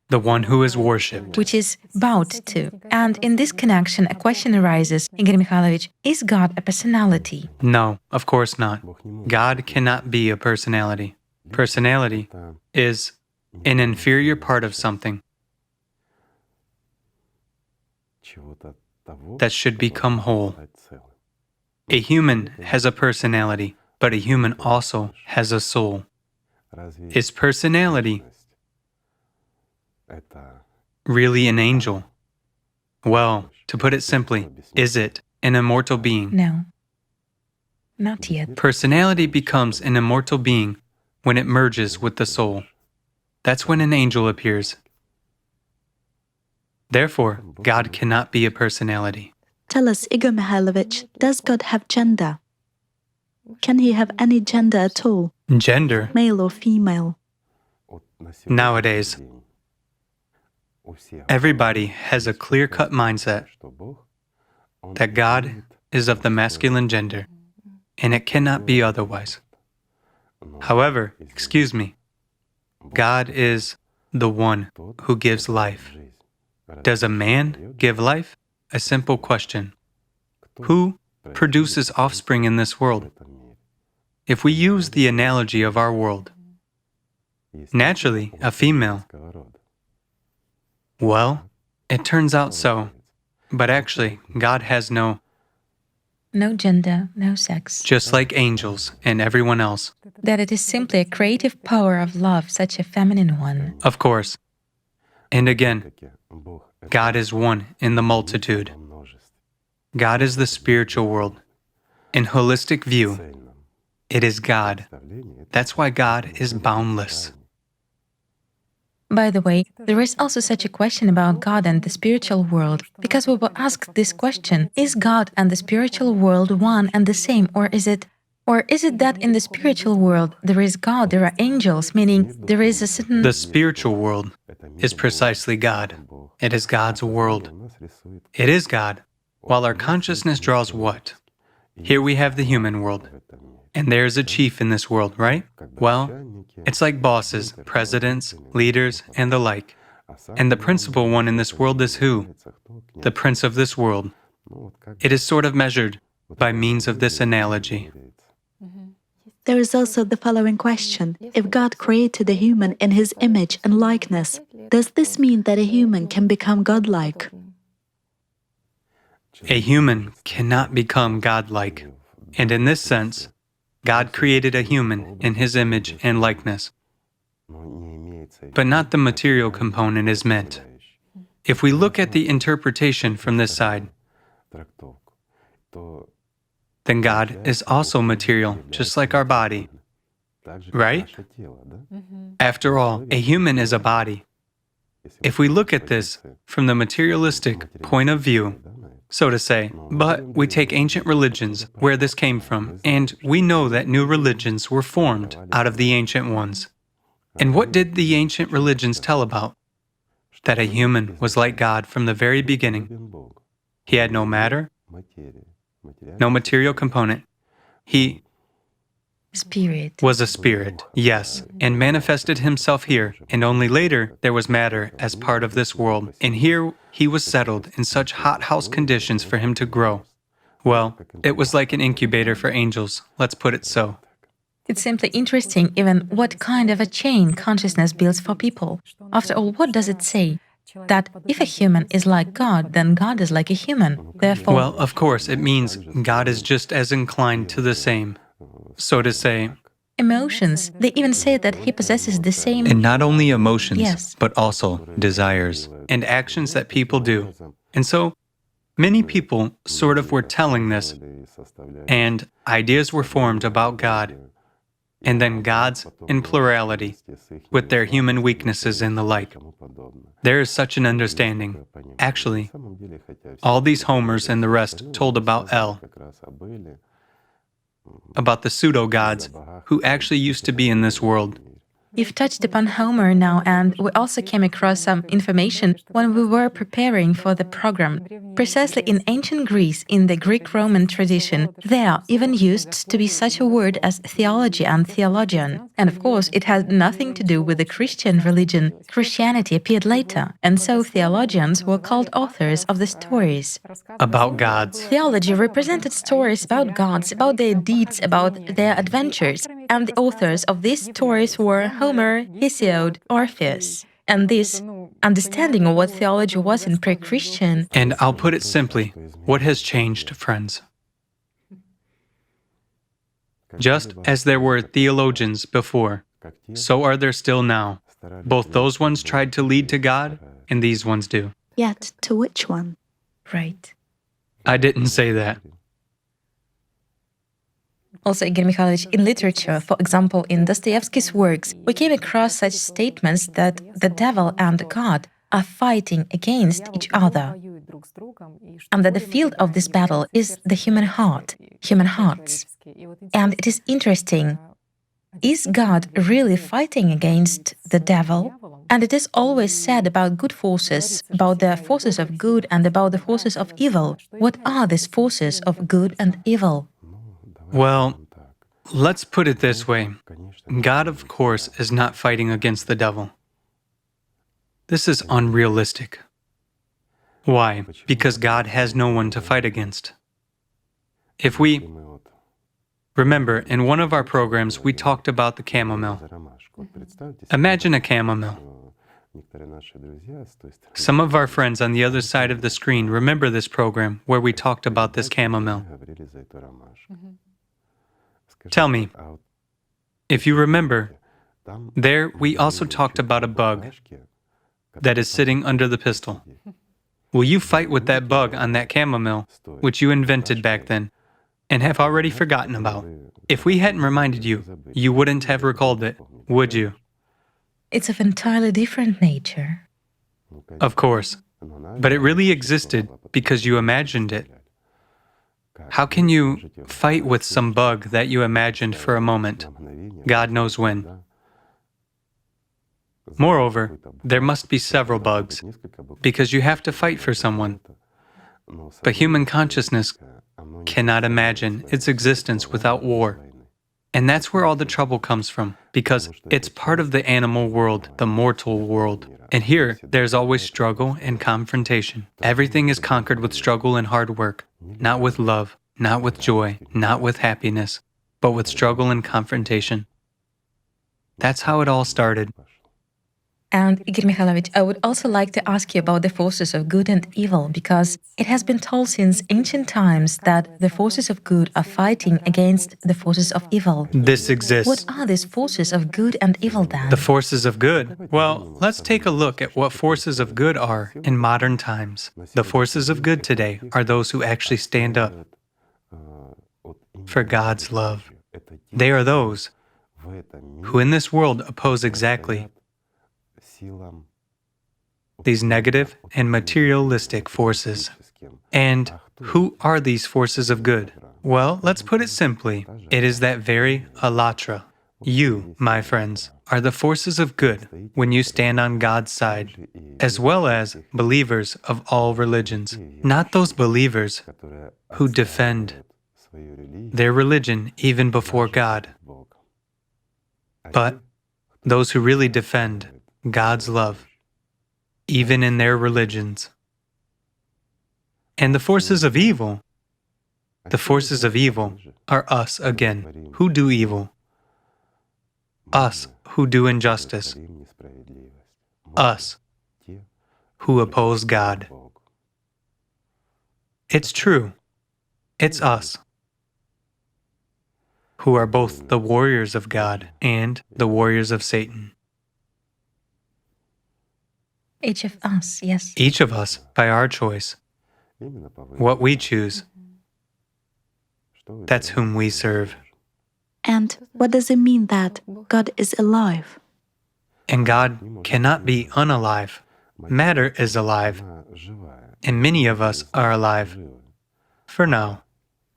The one who is worshipped. which is bowed to. And in this connection, a question arises, Igor Mikhailovich, is God a personality? No, of course not. God cannot be a personality. Personality is an inferior part of something that should become whole. A human has a personality, but a human also has a soul. Is personality really an angel? Well, to put it simply, is it an immortal being? No. Not yet. Personality becomes an immortal being when it merges with the soul. That's when an angel appears. Therefore, God cannot be a personality. Tell us, Igor Mikhailovich, does God have gender? Can He have any gender at all, Gender, male or female? nowadays, everybody has a clear-cut mindset that God is of the masculine gender, and it cannot be otherwise. However, excuse me, God is the one who gives life. Does a man give life? A simple question. Who produces offspring in this world? If we use the analogy of our world, naturally, a female. Well, it turns out so, but actually, God has no, No gender, no sex. just like angels and everyone else. That it is simply a creative power of love, such a feminine one. Of course. And again, God is one in the multitude. God is the spiritual world. In holistic view, it is God. That's why God is boundless. By the way, there is also such a question about God and the spiritual world, because we were asked this question, is God and the spiritual world one and the same, or is it that in the spiritual world there is God, there are angels, meaning there is a certain... The spiritual world is precisely God. It is God's world. It is God, while our consciousness draws what? Here we have the human world. And there's a chief in this world, right? Well, it's like bosses, presidents, leaders, and the like. And the principal one in this world is who? The prince of this world. It is sort of measured by means of this analogy. There is also the following question. If God created a human in his image and likeness, does this mean that a human can become godlike? A human cannot become godlike. And in this sense, God created a human in his image and likeness. But not the material component is meant. If we look at the interpretation from this side, then God is also material, just like our body. Right? After all, a human is a body. If we look at this from the materialistic point of view, so to say, but we take ancient religions where this came from, and we know that new religions were formed out of the ancient ones. And what did the ancient religions tell about? That a human was like God from the very beginning. He had no matter, no material component. He Spirit. was a spirit, yes, and manifested himself here, and only later there was matter as part of this world. And here he was settled in such hothouse conditions for him to grow. Well, it was like an incubator for angels, let's put it so. It's simply interesting even what kind of a chain consciousness builds for people. After all, what does it say? That if a human is like God, then God is like a human. Therefore, Well, of course, it means God is just as inclined to the same. So to say, emotions, they even say that he possesses the same. And not only emotions, Yes. but also desires. and actions that people do. And so, many people sort of were telling this, and ideas were formed about God, and then gods in plurality, with their human weaknesses and the like. There is such an understanding. Actually, all these Homers and the rest told about El, about the pseudo-gods who actually used to be in this world. You've touched upon Homer now, and we also came across some information when we were preparing for the program. Precisely in ancient Greece, in the Greek-Roman tradition, there even used to be such a word as theology and theologian. And of course, it had nothing to do with the Christian religion. Christianity appeared later, and so theologians were called authors of the stories. About gods. Theology represented stories about gods, about their deeds, about their adventures, and the authors of these stories were Homer, Hesiod, Orpheus. And this understanding of what theology was in pre-Christian, And I'll put it simply, what has changed, friends? Just as there were theologians before, so are there still now. Both those ones tried to lead to God, and these ones do. Yet, to which one? right. I didn't say that. Also, Igor Mikhailovich, in literature, for example, in Dostoevsky's works, we came across such statements that the devil and God are fighting against each other, and that the field of this battle is the human heart, human hearts. And it is interesting, is God really fighting against the devil? And it is always said about good forces, about the forces of good and about the forces of evil. What are these forces of good and evil? Well, let's put it this way. God, of course, is not fighting against the devil. This is unrealistic. Why? Because God has no one to fight against. If we remember, in one of our programs, we talked about the chamomile. Imagine a chamomile. Some of our friends on the other side of the screen remember this program where we talked about this chamomile. Tell me, if you remember, there we also talked about a bug that is sitting under the pistol. Will you fight with that bug on that chamomile, which you invented back then, and have already forgotten about? If we hadn't reminded you, you wouldn't have recalled it, would you? It's of entirely different nature. Of course. But it really existed because you imagined it. How can you fight with some bug that you imagined for a moment? God knows when. Moreover, there must be several bugs, because you have to fight for someone. But human consciousness cannot imagine its existence without war. And that's where all the trouble comes from, because it's part of the animal world, the mortal world. And here, there's always struggle and confrontation. Everything is conquered with struggle and hard work, not with love, not with joy, not with happiness, but with struggle and confrontation. That's how it all started. And Igor Mikhailovich, I would also like to ask you about the forces of good and evil, because it has been told since ancient times that the forces of good are fighting against the forces of evil. This exists. What are these forces of good and evil then? The forces of good? Well, let's take a look at what forces of good are in modern times. The forces of good today are those who actually stand up for God's love. They are those who in this world oppose exactly these negative and materialistic forces. And who are these forces of good? Well, let's put it simply. It is that very alatra. You, my friends, are the forces of good when you stand on God's side, as well as believers of all religions. Not those believers who defend their religion even before God, but those who really defend God's love, even in their religions. And the forces of evil are us again, who do evil. Us who do injustice. Us who oppose God. It's true. It's us who are both the warriors of God and the warriors of Satan. Each of us, yes. Each of us, by our choice, what we choose, that's whom we serve. And what does it mean that God is alive? And God cannot be unalive. Matter is alive, and many of us are alive. For now,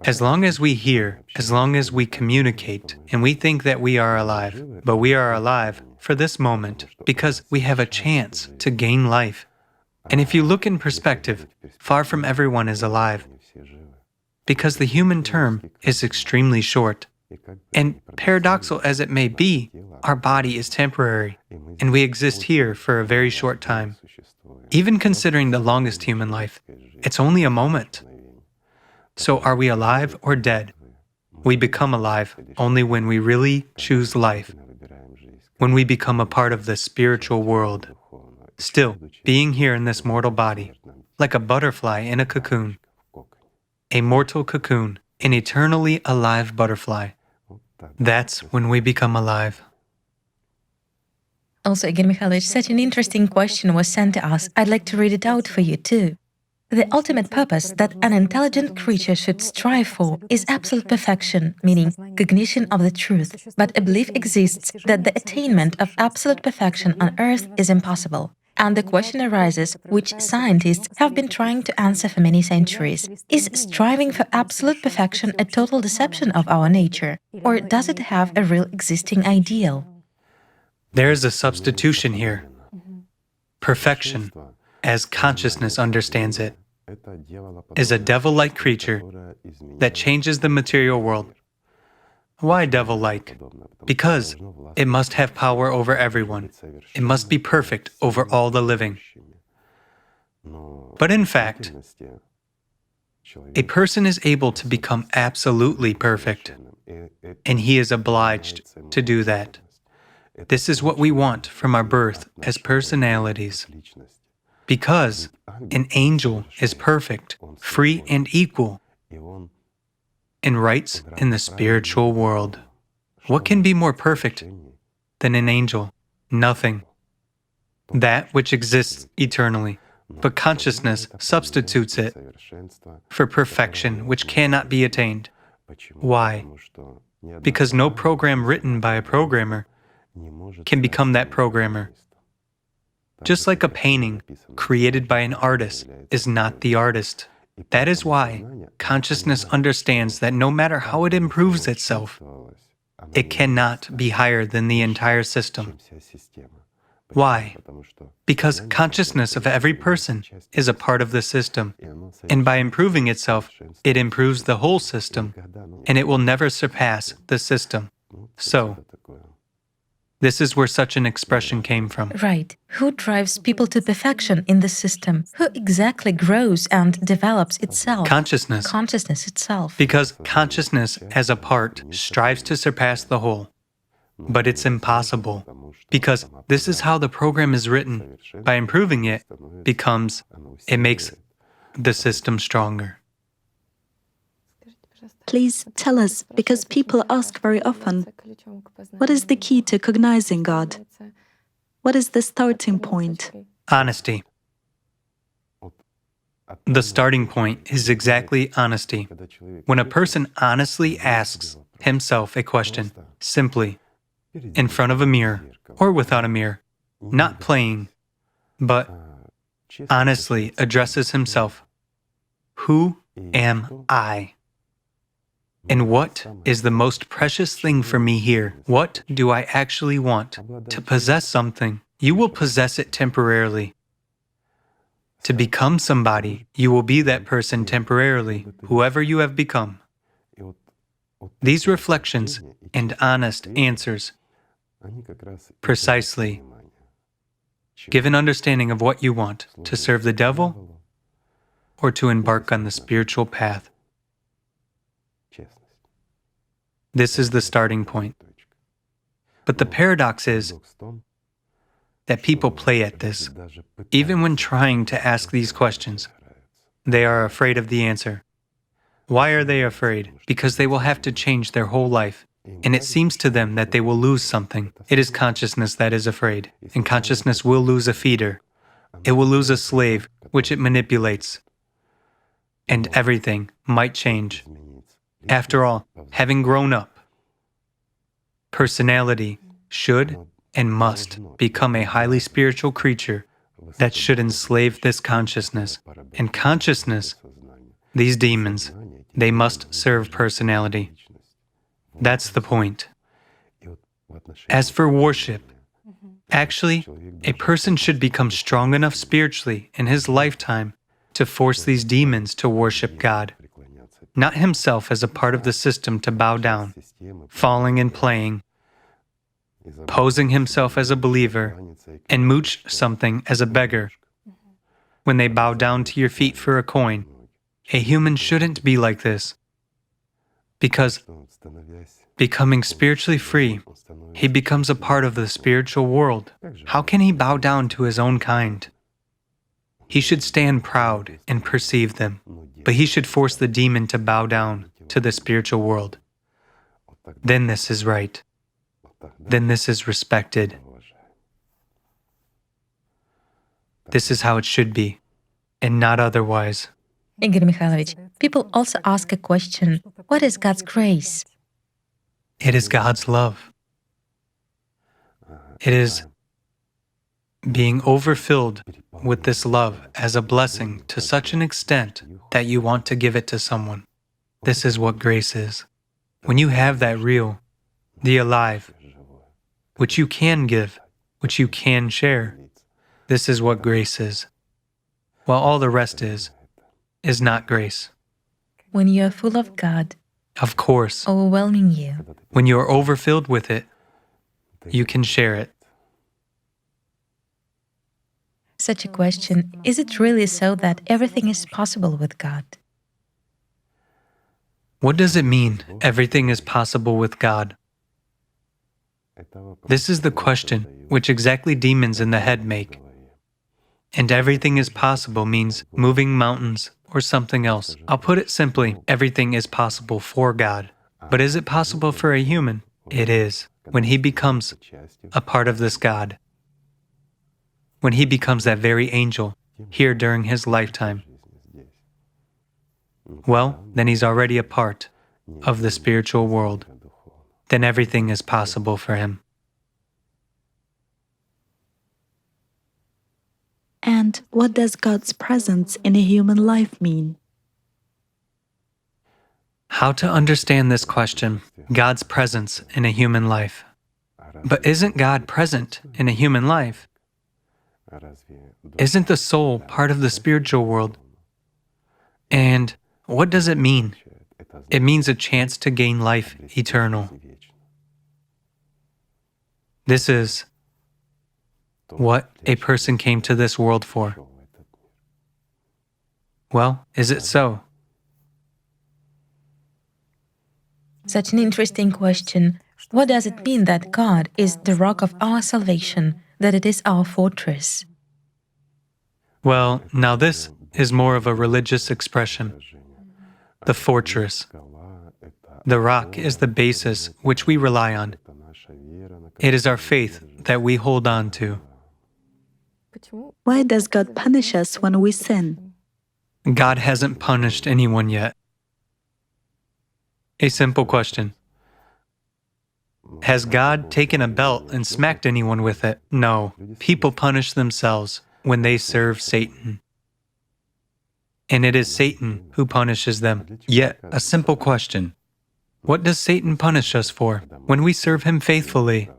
as long as we hear, as long as we communicate, and we think that we are alive, but we are alive for this moment because we have a chance to gain life. And if you look in perspective, far from everyone is alive, because the human term is extremely short. And paradoxical as it may be, our body is temporary, and we exist here for a very short time. Even considering the longest human life, it's only a moment. So are we alive or dead? We become alive only when we really choose life, when we become a part of the spiritual world. Still, being here in this mortal body, like a butterfly in a cocoon, a mortal cocoon, an eternally alive butterfly, that's when we become alive. Also, Igor Mikhailovich, such an interesting question was sent to us. I'd like to read it out for you too. The ultimate purpose that an intelligent creature should strive for is absolute perfection, meaning cognition of the truth. But a belief exists that the attainment of absolute perfection on Earth is impossible. And the question arises, which scientists have been trying to answer for many centuries. Is striving for absolute perfection a total deception of our nature? Or does it have a real existing ideal? There is a substitution here. Perfection, as consciousness understands it, is a devil-like creature that changes the material world. Why devil-like? Because it must have power over everyone. It must be perfect over all the living. But in fact, a person is able to become absolutely perfect, and he is obliged to do that. This is what we want from our birth as personalities. Because an angel is perfect, free and equal, and rights in the spiritual world. What can be more perfect than an angel? Nothing. That which exists eternally, but consciousness substitutes it for perfection which cannot be attained. Why? Because no program written by a programmer can become that programmer. Just like a painting created by an artist is not the artist. That is why consciousness understands that no matter how it improves itself, it cannot be higher than the entire system. Why? Because consciousness of every person is a part of the system, and by improving itself, it improves the whole system, and it will never surpass the system. So, this is where such an expression came from. Right. Who drives people to perfection in the system? Who exactly grows and develops itself? Consciousness. Consciousness itself. Because consciousness, as a part, strives to surpass the whole. But it's impossible. Because this is how the program is written. By improving it, it makes the system stronger. Please tell us, because people ask very often, what is the key to cognizing God? What is the starting point? Honesty. The starting point is exactly honesty. When a person honestly asks himself a question, simply, in front of a mirror or without a mirror, not playing, but honestly addresses himself, who am I? And what is the most precious thing for me here? What do I actually want? To possess something, you will possess it temporarily. To become somebody, you will be that person temporarily, whoever you have become. These reflections and honest answers precisely give an understanding of what you want, to serve the devil or to embark on the spiritual path. This is the starting point. But the paradox is that people play at this. Even when trying to ask these questions, they are afraid of the answer. Why are they afraid? Because they will have to change their whole life. And it seems to them that they will lose something. It is consciousness that is afraid. And consciousness will lose a feeder. It will lose a slave, which it manipulates. And everything might change. After all, having grown up, personality should and must become a highly spiritual creature that should enslave this consciousness. And consciousness, these demons, they must serve personality. That's the point. As for worship, actually, a person should become strong enough spiritually in his lifetime to force these demons to worship God. Not himself as a part of the system to bow down, falling and playing, posing himself as a believer, and mooch something as a beggar. When they bow down to your feet for a coin, a human shouldn't be like this. Because becoming spiritually free, he becomes a part of the spiritual world. How can he bow down to his own kind? He should stand proud and perceive them, but he should force the demon to bow down to the spiritual world. Then this is right. Then this is respected. This is how it should be, and not otherwise. Igor Mikhailovich, people also ask a question, what is God's grace? It is God's love. It is being overfilled with this love as a blessing to such an extent that you want to give it to someone. This is what grace is. When you have that real, the alive, which you can give, which you can share, this is what grace is. While all the rest is not grace. When you are full of God, Of course, overwhelming you, when you are overfilled with it, you can share it. such a question, is it really so that everything is possible with God? What does it mean, everything is possible with God? This is the question which exactly demons in the head make. And everything is possible means moving mountains or something else. I'll put it simply, everything is possible for God. But is it possible for a human? It is, when he becomes a part of this God. When he becomes that very angel here during his lifetime. Well, then he's already a part of the spiritual world. Then everything is possible for him. And what does God's presence in a human life mean? How to understand this question, God's presence in a human life. But isn't God present in a human life? Isn't the soul part of the spiritual world? And what does it mean? It means a chance to gain life eternal. This is what a person came to this world for. Well, is it so? Such an interesting question. What does it mean that God is the rock of our salvation, that it is our fortress? Well, now this is more of a religious expression. The fortress. The rock is the basis which we rely on. It is our faith that we hold on to. Why does God punish us when we sin? God hasn't punished anyone yet. A simple question. Has God taken a belt and smacked anyone with it? No. People punish themselves when they serve Satan. And it is Satan who punishes them. Yet, a simple question. What does Satan punish us for when we serve him faithfully?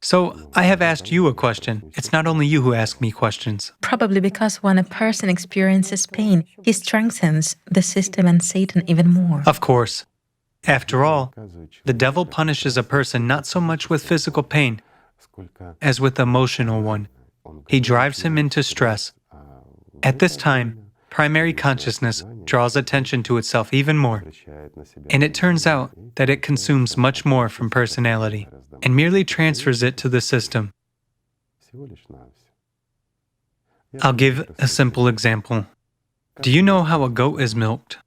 So, I have asked you a question. It's not only you who ask me questions. Probably because when a person experiences pain, he strengthens the system and Satan even more. Of course. After all, the devil punishes a person not so much with physical pain as with emotional one. He drives him into stress. At this time, primary consciousness draws attention to itself even more, and it turns out that it consumes much more from personality and merely transfers it to the system. I'll give a simple example. Do you know how a goat is milked?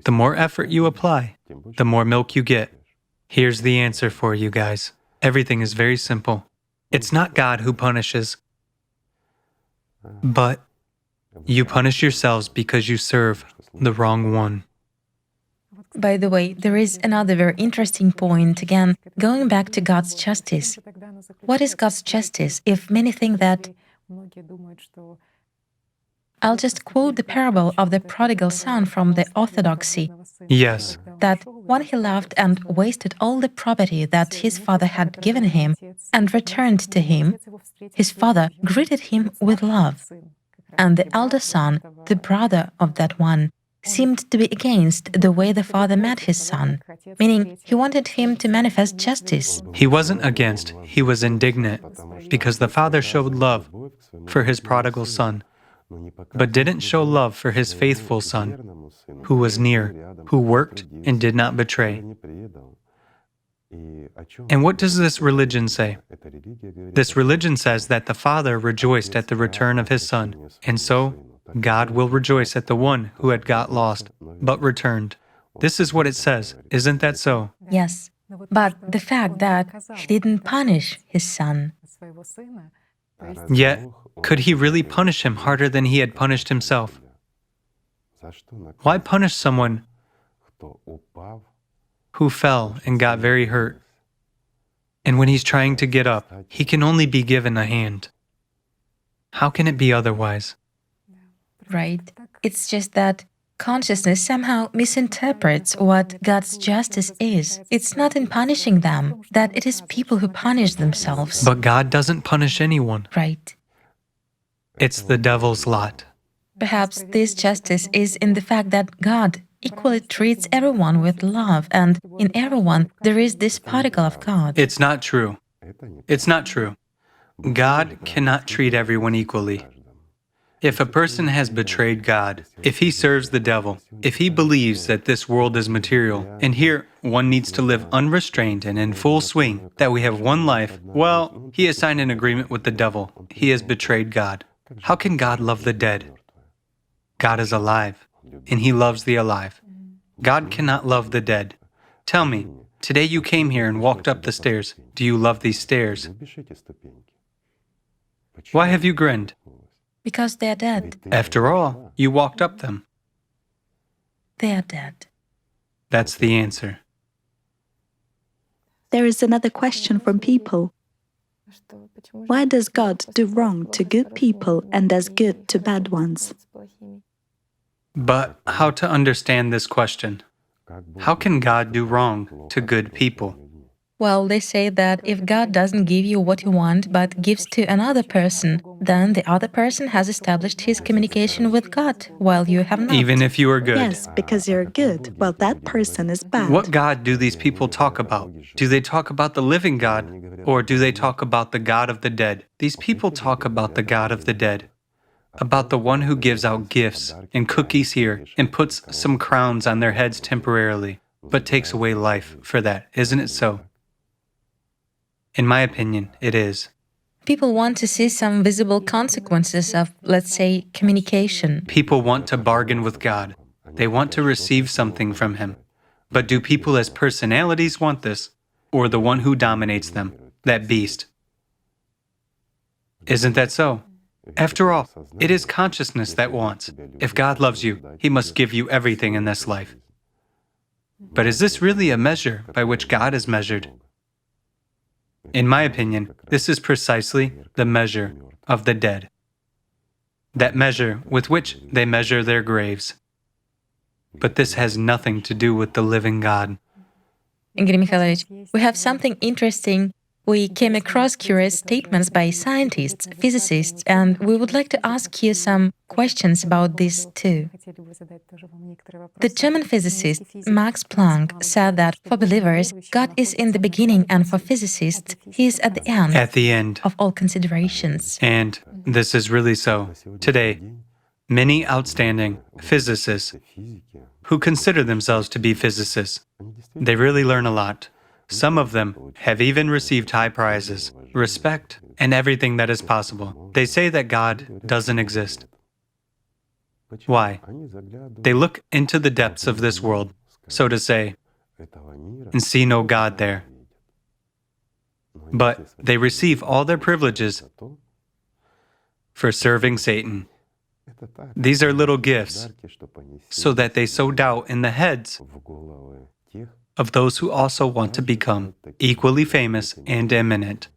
The more effort you apply, the more milk you get. Here's the answer for you guys. Everything is very simple. It's not God who punishes, but you punish yourselves because you serve the wrong one. By the way, there is another very interesting point, again, going back to God's justice. What is God's justice if many think that... I'll just quote the parable of the prodigal son from the Orthodoxy, Yes, that when he loved and wasted all the property that his father had given him and returned to him, his father greeted him with love. And the elder son, the brother of that one, seemed to be against the way the father met his son, meaning he wanted him to manifest justice. he wasn't against, he was indignant, because the father showed love for his prodigal son, but didn't show love for his faithful son, who was near, who worked and did not betray. And what does this religion say? This religion says that the father rejoiced at the return of his son, and so God will rejoice at the one who had got lost, but returned. This is what it says, isn't that so? Yes, but the fact that he didn't punish his son. Yet, could he really punish him harder than he had punished himself? Why punish someone who fell and got very hurt? And when he's trying to get up, he can only be given a hand. How can it be otherwise? Right? It's just that consciousness somehow misinterprets what God's justice is. It's not in punishing them, that it is people who punish themselves. But God doesn't punish anyone. Right. It's the devil's lot. Perhaps this justice is in the fact that God equally treats everyone with love, and in everyone there is this particle of God. It's not true. It's not true. God cannot treat everyone equally. If a person has betrayed God, if he serves the devil, if he believes that this world is material, and here one needs to live unrestrained and in full swing, that we have one life, well, he has signed an agreement with the devil. He has betrayed God. How can God love the dead? God is alive, and he loves the alive. God cannot love the dead. Tell me, today you came here and walked up the stairs. Do you love these stairs? Why have you grinned? Because they are dead. After all, you walked up them. They are dead. That's the answer. There is another question from people. Why does God do wrong to good people and does good to bad ones? But how to understand this question? How can God do wrong to good people? Well, they say that if God doesn't give you what you want but gives to another person, then the other person has established his communication with God while you have not. Even if you are good. Yes, because you're good, while that person is bad. What God do these people talk about? Do they talk about the living God, or do they talk about the God of the dead? These people talk about the God of the dead, about the one who gives out gifts and cookies here and puts some crowns on their heads temporarily, but takes away life for that. Isn't it so? In my opinion, it is. People want to see some visible consequences of, let's say, communication. People want to bargain with God. They want to receive something from Him. But do people as personalities want this, or the one who dominates them, that beast? Isn't that so? After all, it is consciousness that wants. If God loves you, He must give you everything in this life. But is this really a measure by which God is measured? In my opinion, this is precisely the measure of the dead. That measure with which they measure their graves. But this has nothing to do with the living God. Igor Mikhailovich, we have something interesting. We came across curious statements by scientists, physicists, and we would like to ask you some questions about this too. The German physicist Max Planck said that for believers, God is in the beginning, and for physicists, He is at the end. At the end. Of all considerations. And this is really so. Today, many outstanding physicists who consider themselves to be physicists, they really learn a lot. Some of them have even received high prizes, respect, and everything that is possible. They say that God doesn't exist. Why? They look into the depths of this world, so to say, and see no God there. But they receive all their privileges for serving Satan. These are little gifts, so that they sow doubt in the heads of those who also want to become equally famous and eminent.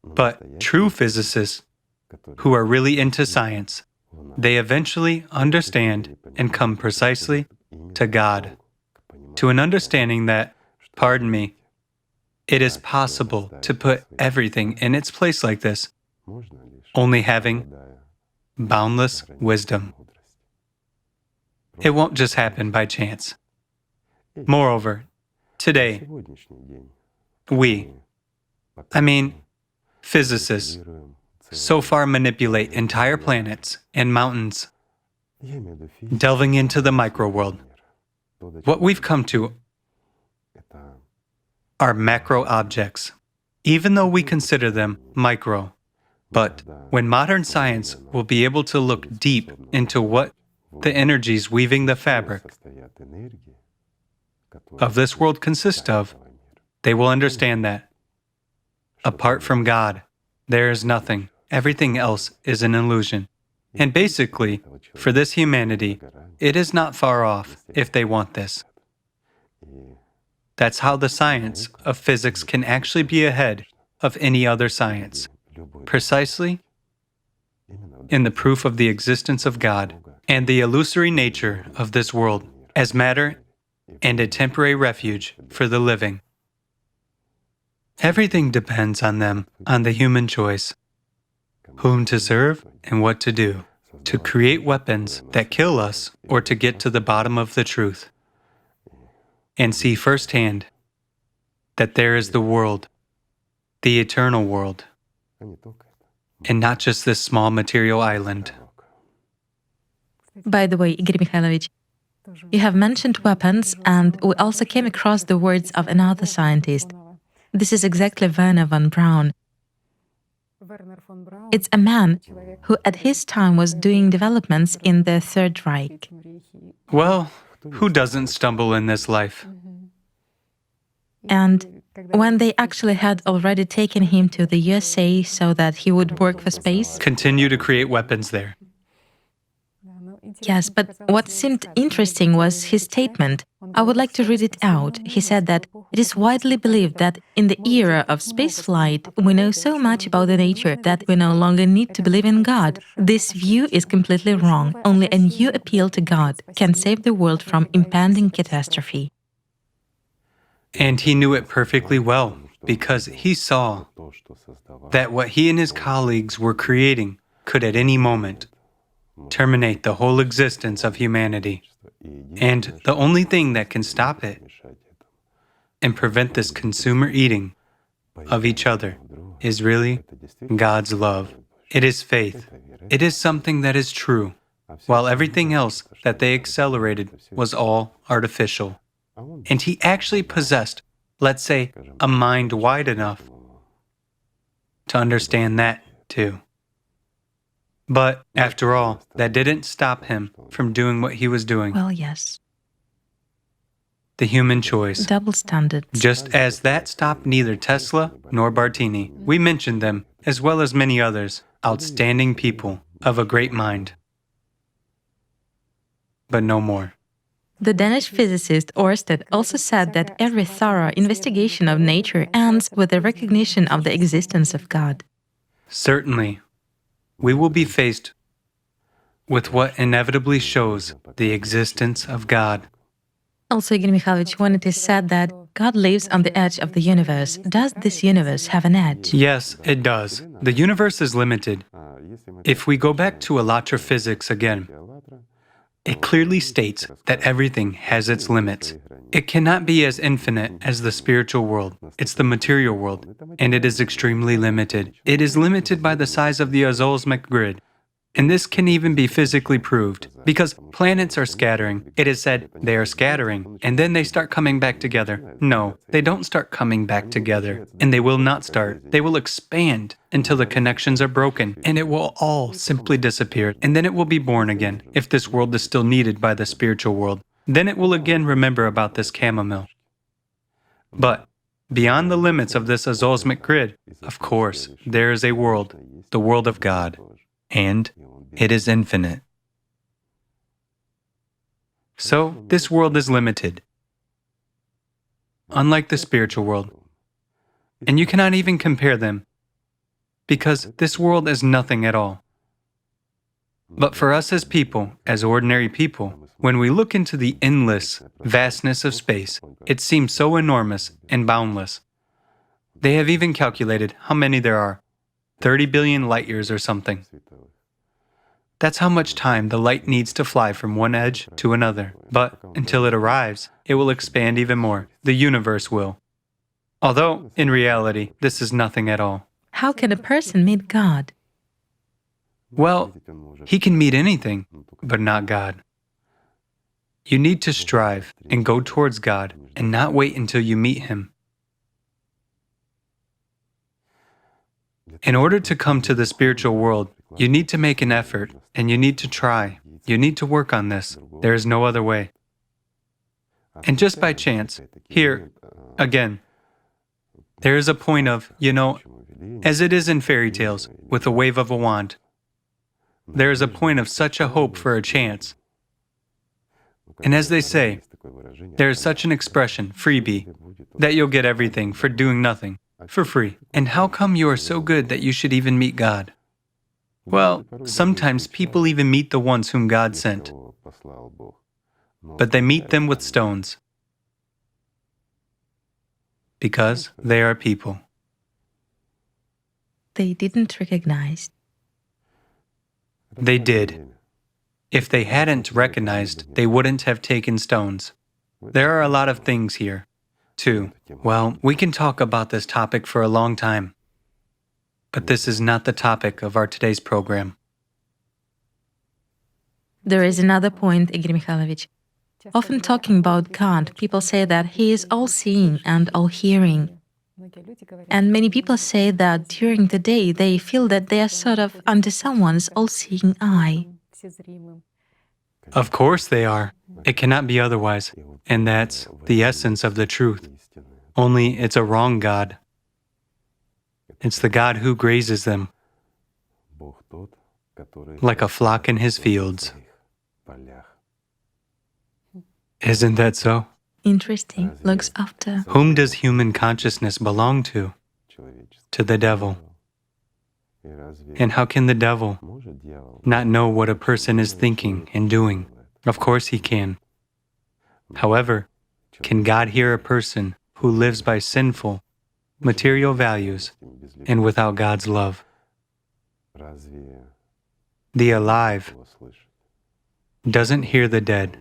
But true physicists, who are really into science, they eventually understand and come precisely to God, to an understanding that, pardon me, it is possible to put everything in its place like this, only having boundless wisdom. It won't just happen by chance. Moreover, today, physicists, so far manipulate entire planets and mountains, delving into the micro world. What we've come to are macro objects, even though we consider them micro. But when modern science will be able to look deep into what the energies weaving the fabric of this world consist of, they will understand that, apart from God, there is nothing. Everything else is an illusion. And basically, for this humanity, it is not far off if they want this. That's how the science of physics can actually be ahead of any other science. Precisely in the proof of the existence of God and the illusory nature of this world as matter and a temporary refuge for the living. Everything depends on them, on the human choice, whom to serve and what to do, to create weapons that kill us or to get to the bottom of the truth and see firsthand that there is the world, the eternal world, and not just this small material island. By the way, Igor Mikhailovich, you have mentioned weapons, and we also came across the words of another scientist. This is exactly Verna Von Braun. It's a man who at his time was doing developments in the Third Reich. Well, who doesn't stumble in this life? And when they actually had already taken him to the USA so that he would work for space. Continue to create weapons there. Yes, but what seemed interesting was his statement. I would like to read it out. He said that it is widely believed that in the era of spaceflight, we know so much about the nature that we no longer need to believe in God. This view is completely wrong. Only a new appeal to God can save the world from impending catastrophe. And he knew it perfectly well because he saw that what he and his colleagues were creating could at any moment terminate the whole existence of humanity. And the only thing that can stop it and prevent this consumer eating of each other is really God's love. It is faith. It is something that is true, while everything else that they accelerated was all artificial. And he actually possessed, let's say, a mind wide enough to understand that too. But after all, that didn't stop him from doing what he was doing. Well, yes. The human choice. Double standards. Just as that stopped neither Tesla nor Bartini. We mentioned them, as well as many others, outstanding people of a great mind. But no more. The Danish physicist Ørsted also said that every thorough investigation of nature ends with the recognition of the existence of God. Certainly, we will be faced with what inevitably shows the existence of God. Also, Igor Mikhailovich, when it is said that God lives on the edge of the universe, does this universe have an edge? Yes, it does. The universe is limited. If we go back to electrophysics again, it clearly states that everything has its limits. It cannot be as infinite as the spiritual world. It's the material world, and it is extremely limited. It is limited by the size of the azoosmic grid. And this can even be physically proved, because planets are scattering. It is said they are scattering, and then they start coming back together. No, they don't start coming back together, and they will not start. They will expand until the connections are broken, and it will all simply disappear, and then it will be born again, if this world is still needed by the spiritual world. Then it will again remember about this chamomile. But beyond the limits of this azoosmic grid, of course, there is a world, the world of God, and it is infinite. So, this world is limited, unlike the spiritual world. And you cannot even compare them, because this world is nothing at all. But for us as people, as ordinary people, when we look into the endless vastness of space, it seems so enormous and boundless. They have even calculated how many there are, 30 billion light years or something. That's how much time the light needs to fly from one edge to another. But until it arrives, it will expand even more. The universe will. Although, in reality, this is nothing at all. How can a person meet God? Well, he can meet anything, but not God. You need to strive and go towards God and not wait until you meet Him. In order to come to the spiritual world, you need to make an effort, and you need to try. You need to work on this. There is no other way. And just by chance, here, again, there is a point of, as it is in fairy tales, with a wave of a wand, there is a point of such a hope for a chance. And as they say, there is such an expression, freebie, that you'll get everything for doing nothing, for free. And how come you are so good that you should even meet God? Well, sometimes people even meet the ones whom God sent, but they meet them with stones, because they are people. They didn't recognize. They did. If they hadn't recognized, they wouldn't have taken stones. There are a lot of things here, too. Well, we can talk about this topic for a long time, but this is not the topic of our today's program. There is another point, Igor Mikhailovich. Often talking about God, people say that He is all-seeing and all-hearing. And many people say that during the day they feel that they are sort of under someone's all-seeing eye. Of course they are. It cannot be otherwise. And that's the essence of the truth. Only it's a wrong God. It's the God who grazes them, like a flock in His fields. Isn't that so? Interesting. Looks after. Whom does human consciousness belong to? To the devil. And how can the devil not know what a person is thinking and doing? Of course he can. However, can God hear a person who lives by sinful, material values and without God's love. The alive doesn't hear the dead.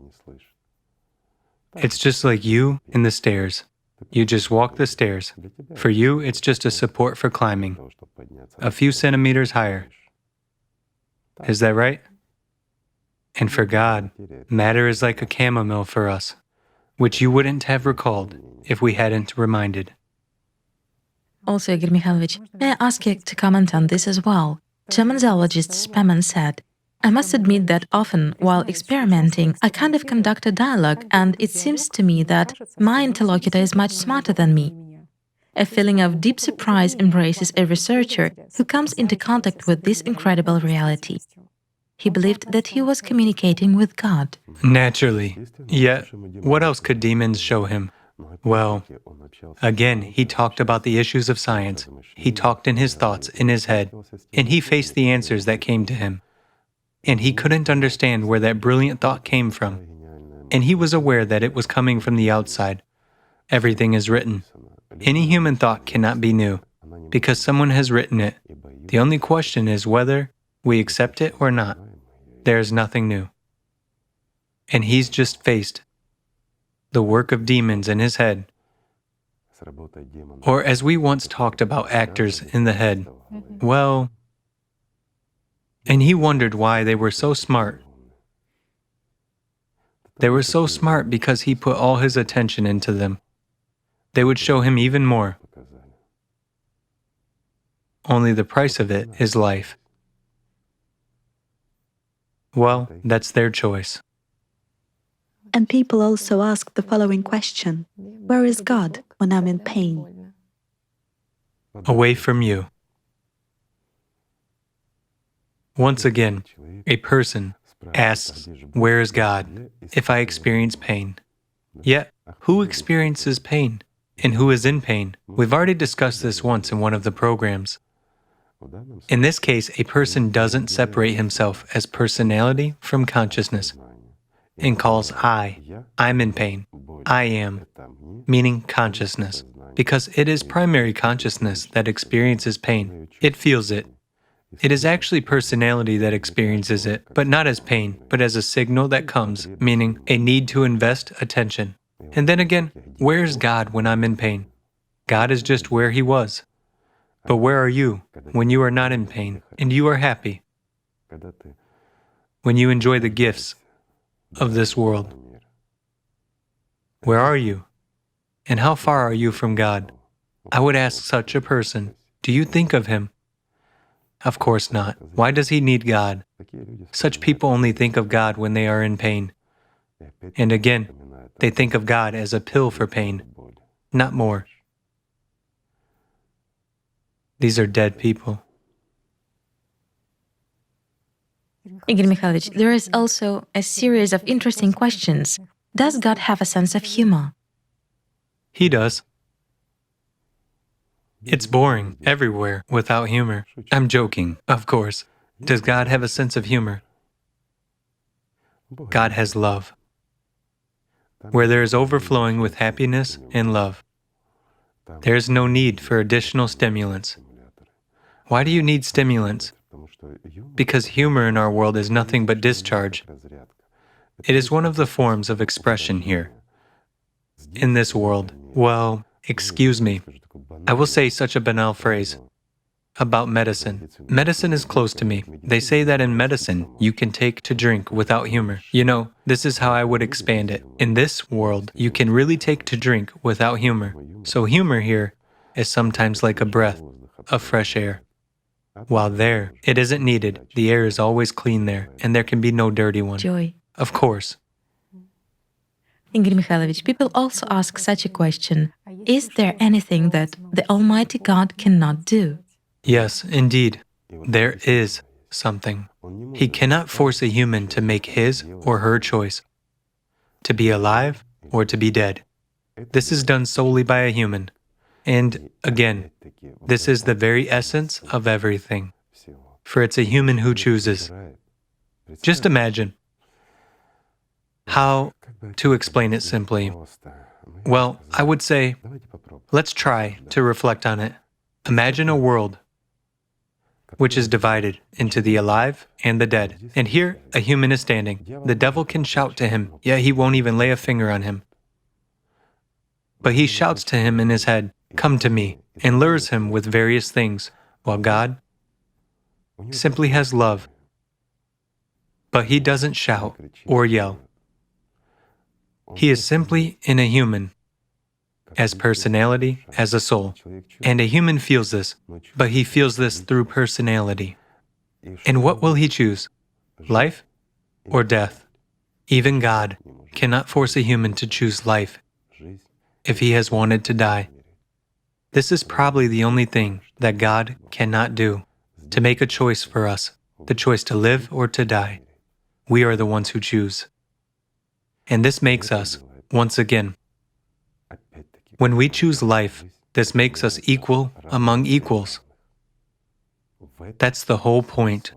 It's just like you in the stairs. You just walk the stairs. For you, it's just a support for climbing, a few centimeters higher. Is that right? And for God, matter is like a chamomile for us, which you wouldn't have recalled if we hadn't reminded. Also, Igor Mikhailovich, may I ask you to comment on this as well? German zoologist Spemann said, I must admit that often, while experimenting, I kind of conduct a dialogue, and it seems to me that my interlocutor is much smarter than me. A feeling of deep surprise embraces a researcher who comes into contact with this incredible reality. He believed that he was communicating with God. Naturally. Yet, what else could demons show him? Well, again, he talked about the issues of science. He talked in his thoughts, in his head, and he faced the answers that came to him. And he couldn't understand where that brilliant thought came from. And he was aware that it was coming from the outside. Everything is written. Any human thought cannot be new, because someone has written it. The only question is whether we accept it or not. There is nothing new. And he's just faced the work of demons in his head. Or as we once talked about actors in the head, well, and he wondered why they were so smart. They were so smart because he put all his attention into them. They would show him even more. Only the price of it is life. Well, that's their choice. And people also ask the following question: where is God when I'm in pain? Away from you. Once again, a person asks, where is God if I experience pain? Yet, who experiences pain and who is in pain? We've already discussed this once in one of the programs. In this case, a person doesn't separate himself as personality from consciousness and calls I'm in pain, I am, meaning consciousness, because it is primary consciousness that experiences pain. It feels it. It is actually personality that experiences it, but not as pain, but as a signal that comes, meaning a need to invest attention. And then again, where is God when I'm in pain? God is just where He was. But where are you when you are not in pain and you are happy? When you enjoy the gifts of this world? Where are you? And how far are you from God? I would ask such a person, do you think of Him? Of course not. Why does he need God? Such people only think of God when they are in pain. And again, they think of God as a pill for pain, not more. These are dead people. Igor Mikhailovich, there is also a series of interesting questions. Does God have a sense of humor? He does. It's boring everywhere without humor. I'm joking, of course. Does God have a sense of humor? God has love. Where there is overflowing with happiness and love, there is no need for additional stimulants. Why do you need stimulants? Because humor in our world is nothing but discharge. It is one of the forms of expression here. In this world, well, excuse me, I will say such a banal phrase about medicine. Medicine is close to me. They say that in medicine, you can take to drink without humor. You know, this is how I would expand it. In this world, you can really take to drink without humor. So humor here is sometimes like a breath of fresh air. While there, it isn't needed. The air is always clean there, and there can be no dirty one. Joy. Of course. Igor Mikhailovich, people also ask such a question. Is there anything that the Almighty God cannot do? Yes, indeed. There is something. He cannot force a human to make his or her choice, to be alive or to be dead. This is done solely by a human. And again, this is the very essence of everything. For it's a human who chooses. Just imagine how, to explain it simply, Well, I would say, let's try to reflect on it. Imagine a world which is divided into the alive and the dead. And here, a human is standing. The devil can shout to him, yet he won't even lay a finger on him. But he shouts to him in his head, "Come to me," and lures him with various things, while God simply has love. But he doesn't shout or yell. He is simply in a human, as personality, as a soul. And a human feels this, but he feels this through personality. And what will he choose? Life or death? Even God cannot force a human to choose life if he has wanted to die. This is probably the only thing that God cannot do, to make a choice for us, the choice to live or to die. We are the ones who choose. And this makes us, once again, when we choose life, this makes us equal among equals. That's the whole point.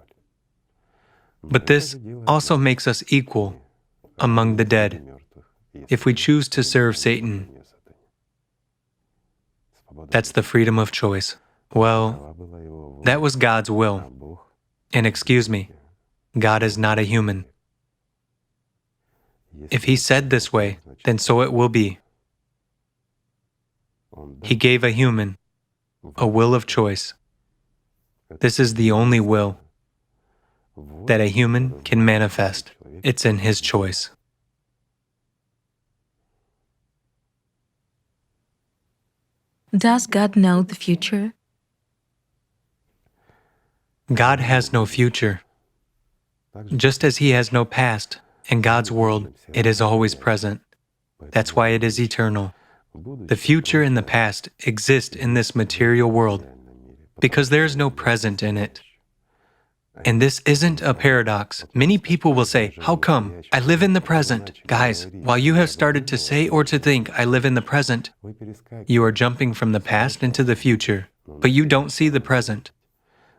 But this also makes us equal among the dead, if we choose to serve Satan. That's the freedom of choice. Well, that was God's will. And excuse me, God is not a human. If he said this way, then so it will be. He gave a human a will of choice. This is the only will that a human can manifest. It's in his choice. Does God know the future? God has no future. Just as he has no past, in God's world, it is always present. That's why it is eternal. The future and the past exist in this material world because there is no present in it. And this isn't a paradox. Many people will say, "How come? I live in the present." Guys, while you have started to say or to think, "I live in the present," you are jumping from the past into the future, but you don't see the present.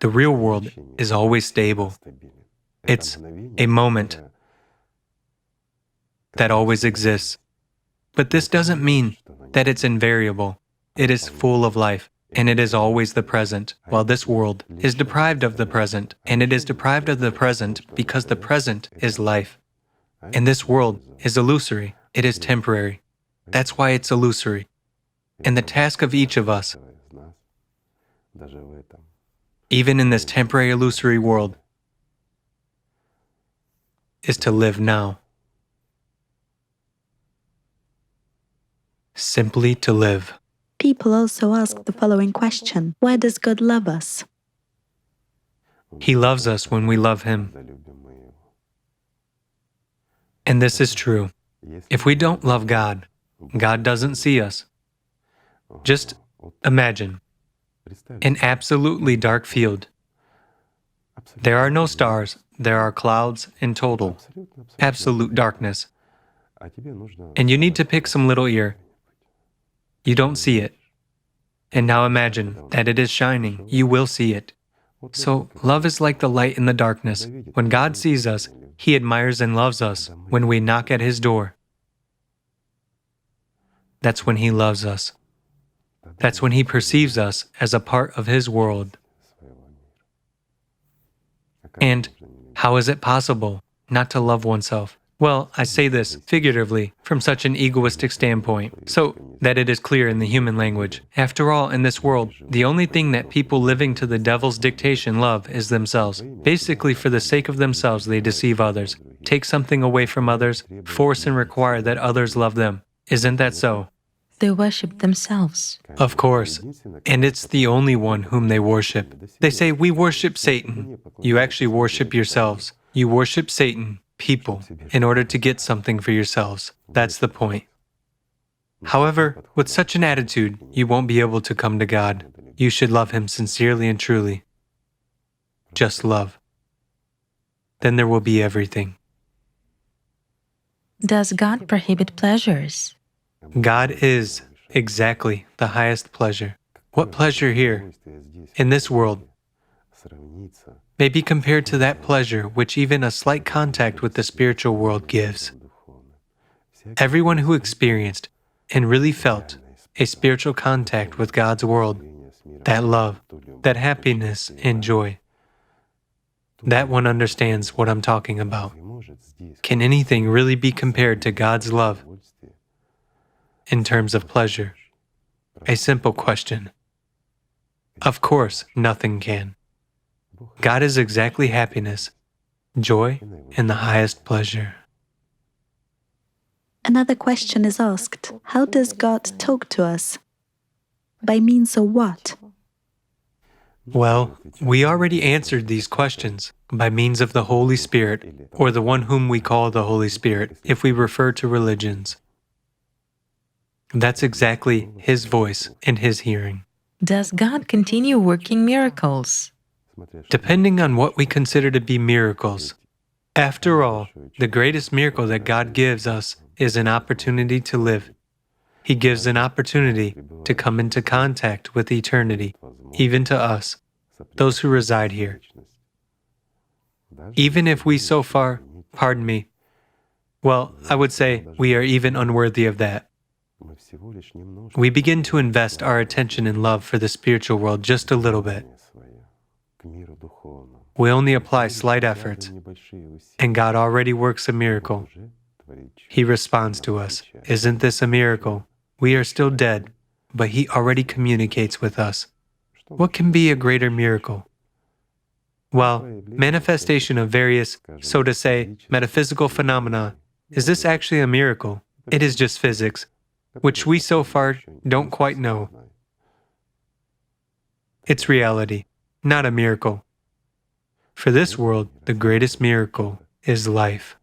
The real world is always stable. It's a moment that always exists. But this doesn't mean that it's invariable. It is full of life, and it is always the present, while this world is deprived of the present, and it is deprived of the present because the present is life. And this world is illusory. It is temporary. That's why it's illusory. And the task of each of us, even in this temporary illusory world, is to live now. Simply to live. People also ask the following question: why does God love us? He loves us when we love him. And this is true. If we don't love God, God doesn't see us. Just imagine an absolutely dark field. There are no stars, there are clouds in total, absolute darkness. And you need to pick some little ear. You don't see it. And now imagine that it is shining. You will see it. So love is like the light in the darkness. When God sees us, he admires and loves us when we knock at his door. That's when he loves us. That's when he perceives us as a part of his world. And how is it possible not to love oneself? Well, I say this figuratively from such an egoistic standpoint, so that it is clear in the human language. After all, in this world, the only thing that people living to the devil's dictation love is themselves. Basically, for the sake of themselves, they deceive others, take something away from others, force and require that others love them. Isn't that so? They worship themselves. Of course. And it's the only one whom they worship. They say, "We worship Satan." You actually worship yourselves. You worship Satan, people, in order to get something for yourselves. That's the point. However, with such an attitude, you won't be able to come to God. You should love him sincerely and truly. Just love. Then there will be everything. Does God prohibit pleasures? God is exactly the highest pleasure. What pleasure here, in this world, may be compared to that pleasure which even a slight contact with the spiritual world gives. Everyone who experienced and really felt a spiritual contact with God's world, that love, that happiness and joy, that one understands what I'm talking about. Can anything really be compared to God's love in terms of pleasure? A simple question. Of course, nothing can. God is exactly happiness, joy, and the highest pleasure. Another question is asked: how does God talk to us? By means of what? Well, we already answered these questions by means of the Holy Spirit, or the one whom we call the Holy Spirit, if we refer to religions. That's exactly His voice and His hearing. Does God continue working miracles? Depending on what we consider to be miracles. After all, the greatest miracle that God gives us is an opportunity to live. He gives an opportunity to come into contact with eternity, even to us, those who reside here. Even if we so far, well, I would say we are even unworthy of that. We begin to invest our attention and love for the spiritual world just a little bit. We only apply slight efforts, and God already works a miracle. He responds to us, "Isn't this a miracle? We are still dead, but He already communicates with us." What can be a greater miracle? Well, manifestation of various, so to say, metaphysical phenomena. Is this actually a miracle? It is just physics, which we so far don't quite know. It's reality, not a miracle. For this world, the greatest miracle is life.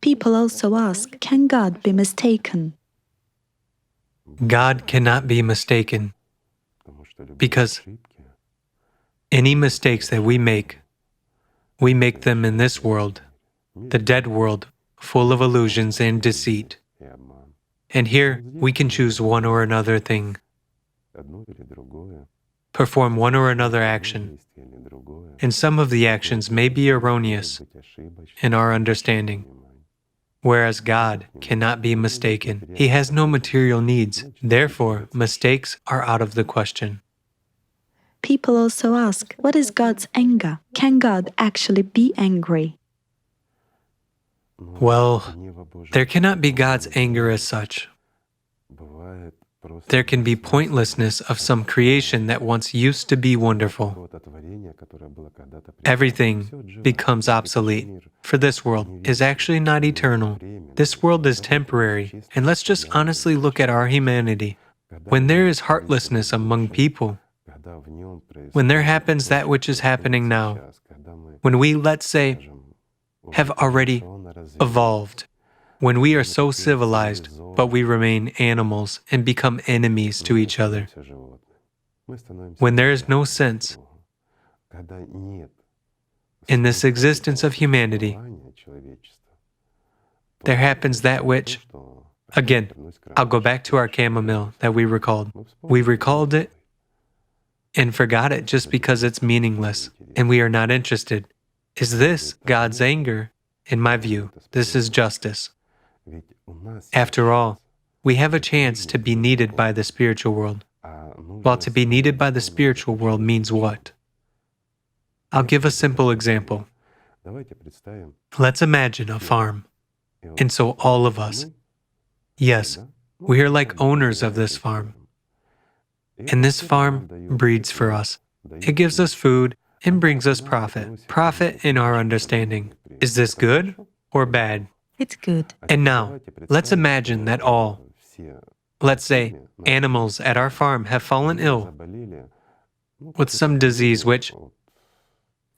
People also ask, can God be mistaken? God cannot be mistaken, because any mistakes that we make them in this world, the dead world, full of illusions and deceit. And here we can choose one or another thing, perform one or another action, and some of the actions may be erroneous in our understanding. Whereas God cannot be mistaken. He has no material needs. Therefore, mistakes are out of the question. People also ask, what is God's anger? Can God actually be angry? Well, there cannot be God's anger as such. There can be pointlessness of some creation that once used to be wonderful. Everything becomes obsolete, for this world is actually not eternal. This world is temporary, and let's just honestly look at our humanity. When there is heartlessness among people, when there happens that which is happening now, when we, let's say, have already evolved, when we are so civilized, but we remain animals and become enemies to each other, when there is no sense in this existence of humanity, there happens that which, again, I'll go back to our chamomile that we recalled. We recalled it and forgot it just because it's meaningless, and we are not interested. Is this God's anger? In my view, this is justice. After all, we have a chance to be needed by the spiritual world. While to be needed by the spiritual world means what? I'll give a simple example. Let's imagine a farm. And so all of us, yes, we are like owners of this farm. And this farm breeds for us. It gives us food and brings us profit. Profit in our understanding. Is this good or bad? It's good. And now, let's imagine that all, let's say, animals at our farm have fallen ill with some disease which,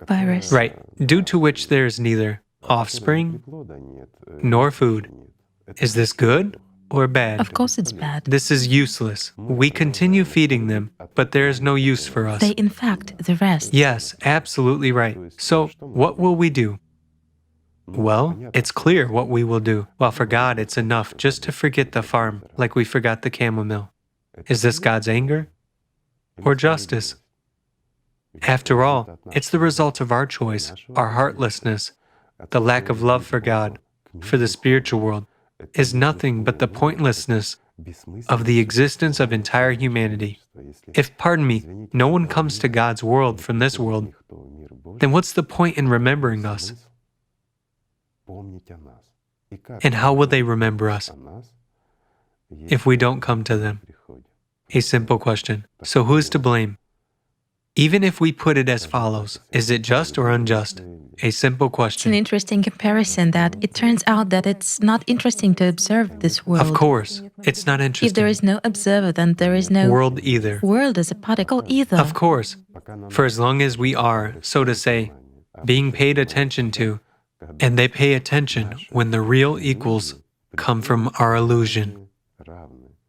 Virus. right, due to which there is neither offspring nor food. Is this good or bad? Of course it's bad. This is useless. We continue feeding them, but there is no use for us. They infect the rest. Yes, absolutely right. So, what will we do? Well, it's clear what we will do. Well, for God, it's enough just to forget the farm, like we forgot the chamomile. Is this God's anger or justice? After all, it's the result of our choice, our heartlessness, the lack of love for God, for the spiritual world is nothing but the pointlessness of the existence of entire humanity. If, pardon me, no one comes to God's world from this world, then what's the point in remembering us? And how will they remember us if we don't come to them? A simple question. So who is to blame? Even if we put it as follows, is it just or unjust? A simple It's an question. interesting comparison that it turns out that it's not interesting to observe this world. Of course, it's not If there interesting. is no observer, then there is no World either. world as a particle either. Of course, for as long as we are, so to say, being paid attention to, and they pay attention when the real equals come from our illusion,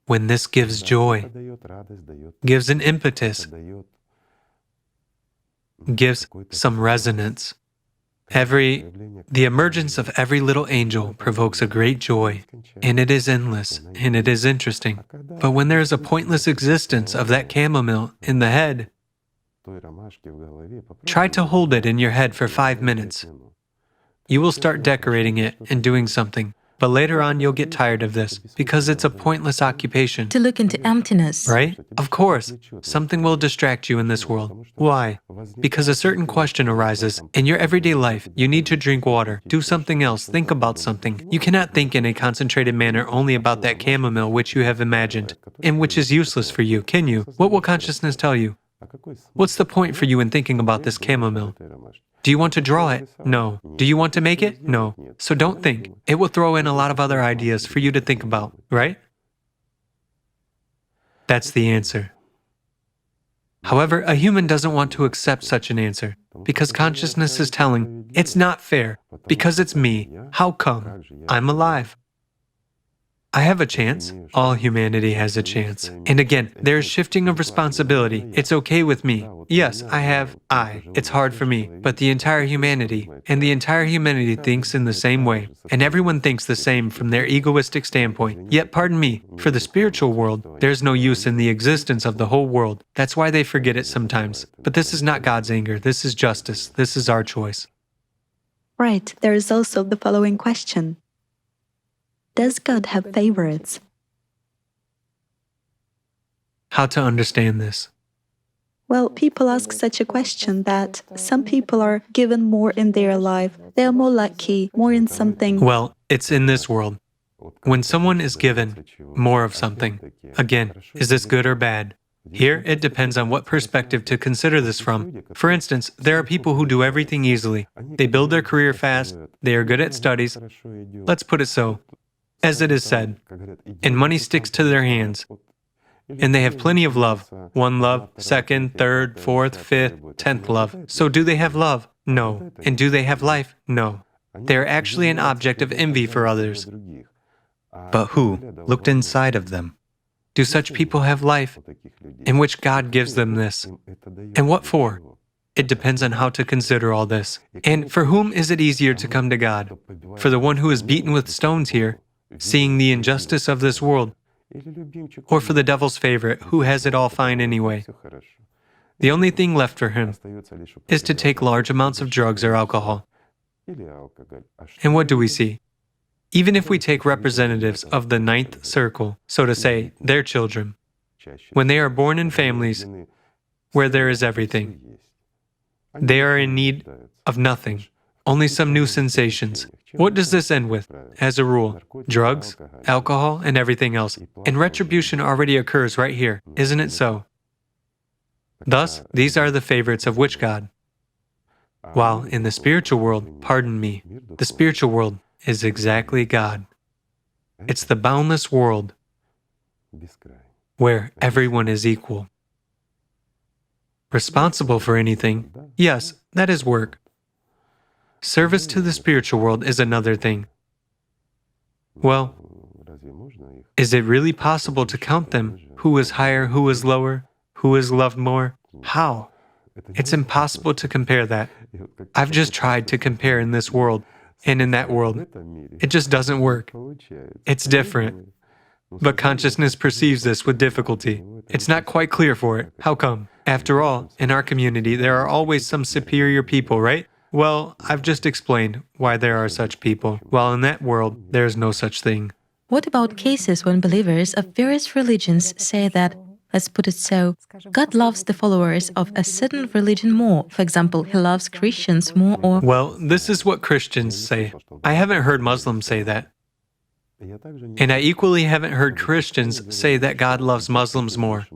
when this gives joy, gives an impetus, gives some resonance. The emergence of every little angel provokes a great joy, and it is endless, and it is interesting. But when there is a pointless existence of that chamomile in the head, try to hold it in your head for 5 minutes. You will start decorating it and doing something, but later on you'll get tired of this because it's a pointless occupation. To look into emptiness. Right? Of course, something will distract you in this world. Why? Because a certain question arises. In your everyday life, you need to drink water, do something else, think about something. You cannot think in a concentrated manner only about that chamomile which you have imagined, and which is useless for you, can you? What will consciousness tell you? What's the point for you in thinking about this chamomile? Do you want to draw it? No. Do you want to make it? No. So don't think. It will throw in a lot of other ideas for you to think about, right? That's the answer. However, a human doesn't want to accept such an answer because consciousness is telling, it's not fair, because it's me. How come? I'm alive. I have a chance. All humanity has a chance. And again, there is shifting of responsibility. It's okay with me. Yes, it's hard for me. But the entire humanity, and the entire humanity thinks in the same way. And everyone thinks the same from their egoistic standpoint. Yet, pardon me, for the spiritual world, there's no use in the existence of the whole world. That's why they forget it sometimes. But this is not God's anger. This is justice. This is our choice. Right, there is also the following question. Does God have favorites? How to understand this? Well, people ask such a question that some people are given more in their life, they are more lucky, more in something. Well, it's in this world. When someone is given more of something, again, is this good or bad? Here, it depends on what perspective to consider this from. For instance, there are people who do everything easily. They build their career fast, they are good at studies. Let's put it so. As it is said, and money sticks to their hands, and they have plenty of love. 1 love, 2nd, 3rd, 4th, 5th, 10th love. So do they have love? No. And do they have life? No. They are actually an object of envy for others. But who looked inside of them? Do such people have life, in which God gives them this? And what for? It depends on how to consider all this. And for whom is it easier to come to God? For the one who is beaten with stones here, seeing the injustice of this world, or for the devil's favorite, who has it all fine anyway? The only thing left for him is to take large amounts of drugs or alcohol. And what do we see? Even if we take representatives of the 9th circle, so to say, their children, when they are born in families where there is everything, they are in need of nothing, only some new sensations. What does this end with? As a rule, drugs, alcohol, and everything else. And retribution already occurs right here, isn't it so? Thus, these are the favorites of which God? While in the spiritual world, pardon me, the spiritual world is exactly God. It's the boundless world where everyone is equal. Responsible for anything, yes, that is work. Service to the spiritual world is another thing. Well, is it really possible to count them? Who is higher, who is lower, who is loved more? How? It's impossible to compare that. I've just tried to compare in this world and in that world. It just doesn't work. It's different. But consciousness perceives this with difficulty. It's not quite clear for it. How come? After all, in our community, there are always some superior people, right? Well, I've just explained why there are such people, while in that world, there is no such thing. What about cases when believers of various religions say that, let's put it so, God loves the followers of a certain religion more? For example, he loves Christians more, or Well, this is what Christians say. I haven't heard Muslims say that. And I equally haven't heard Christians say that God loves Muslims more.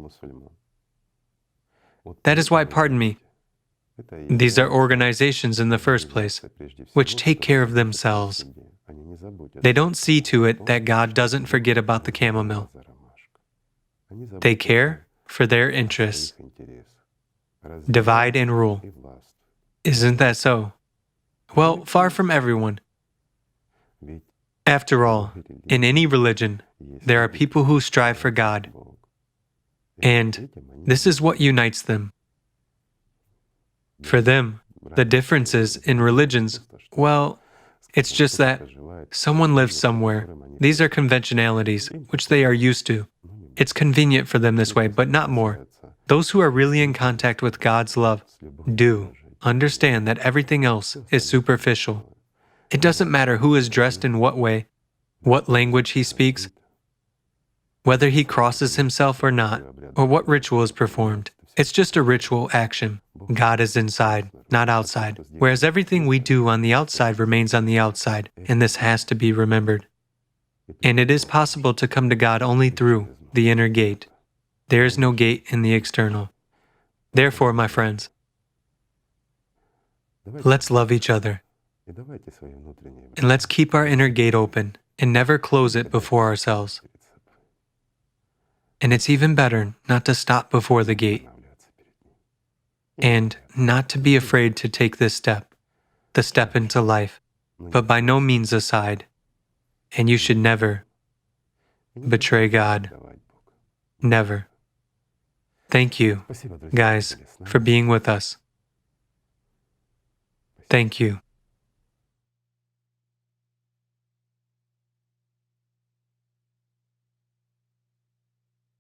That is why, pardon me, these are organizations in the first place, which take care of themselves. They don't see to it that God doesn't forget about the chamomile. They care for their interests. Divide and rule. Isn't that so? Well, far from everyone. After all, in any religion, there are people who strive for God. And this is what unites them. For them, the differences in religions, well, it's just that someone lives somewhere. These are conventionalities, which they are used to. It's convenient for them this way, but not more. Those who are really in contact with God's love do understand that everything else is superficial. It doesn't matter who is dressed in what way, what language he speaks, whether he crosses himself or not, or what ritual is performed. It's just a ritual action. God is inside, not outside, whereas everything we do on the outside remains on the outside, and this has to be remembered. And it is possible to come to God only through the inner gate. There is no gate in the external. Therefore, my friends, let's love each other, and let's keep our inner gate open and never close it before ourselves. And it's even better not to stop before the gate, and not to be afraid to take this step, the step into life, but by no means aside. And you should never betray God. Never. Thank you, guys, for being with us. Thank you.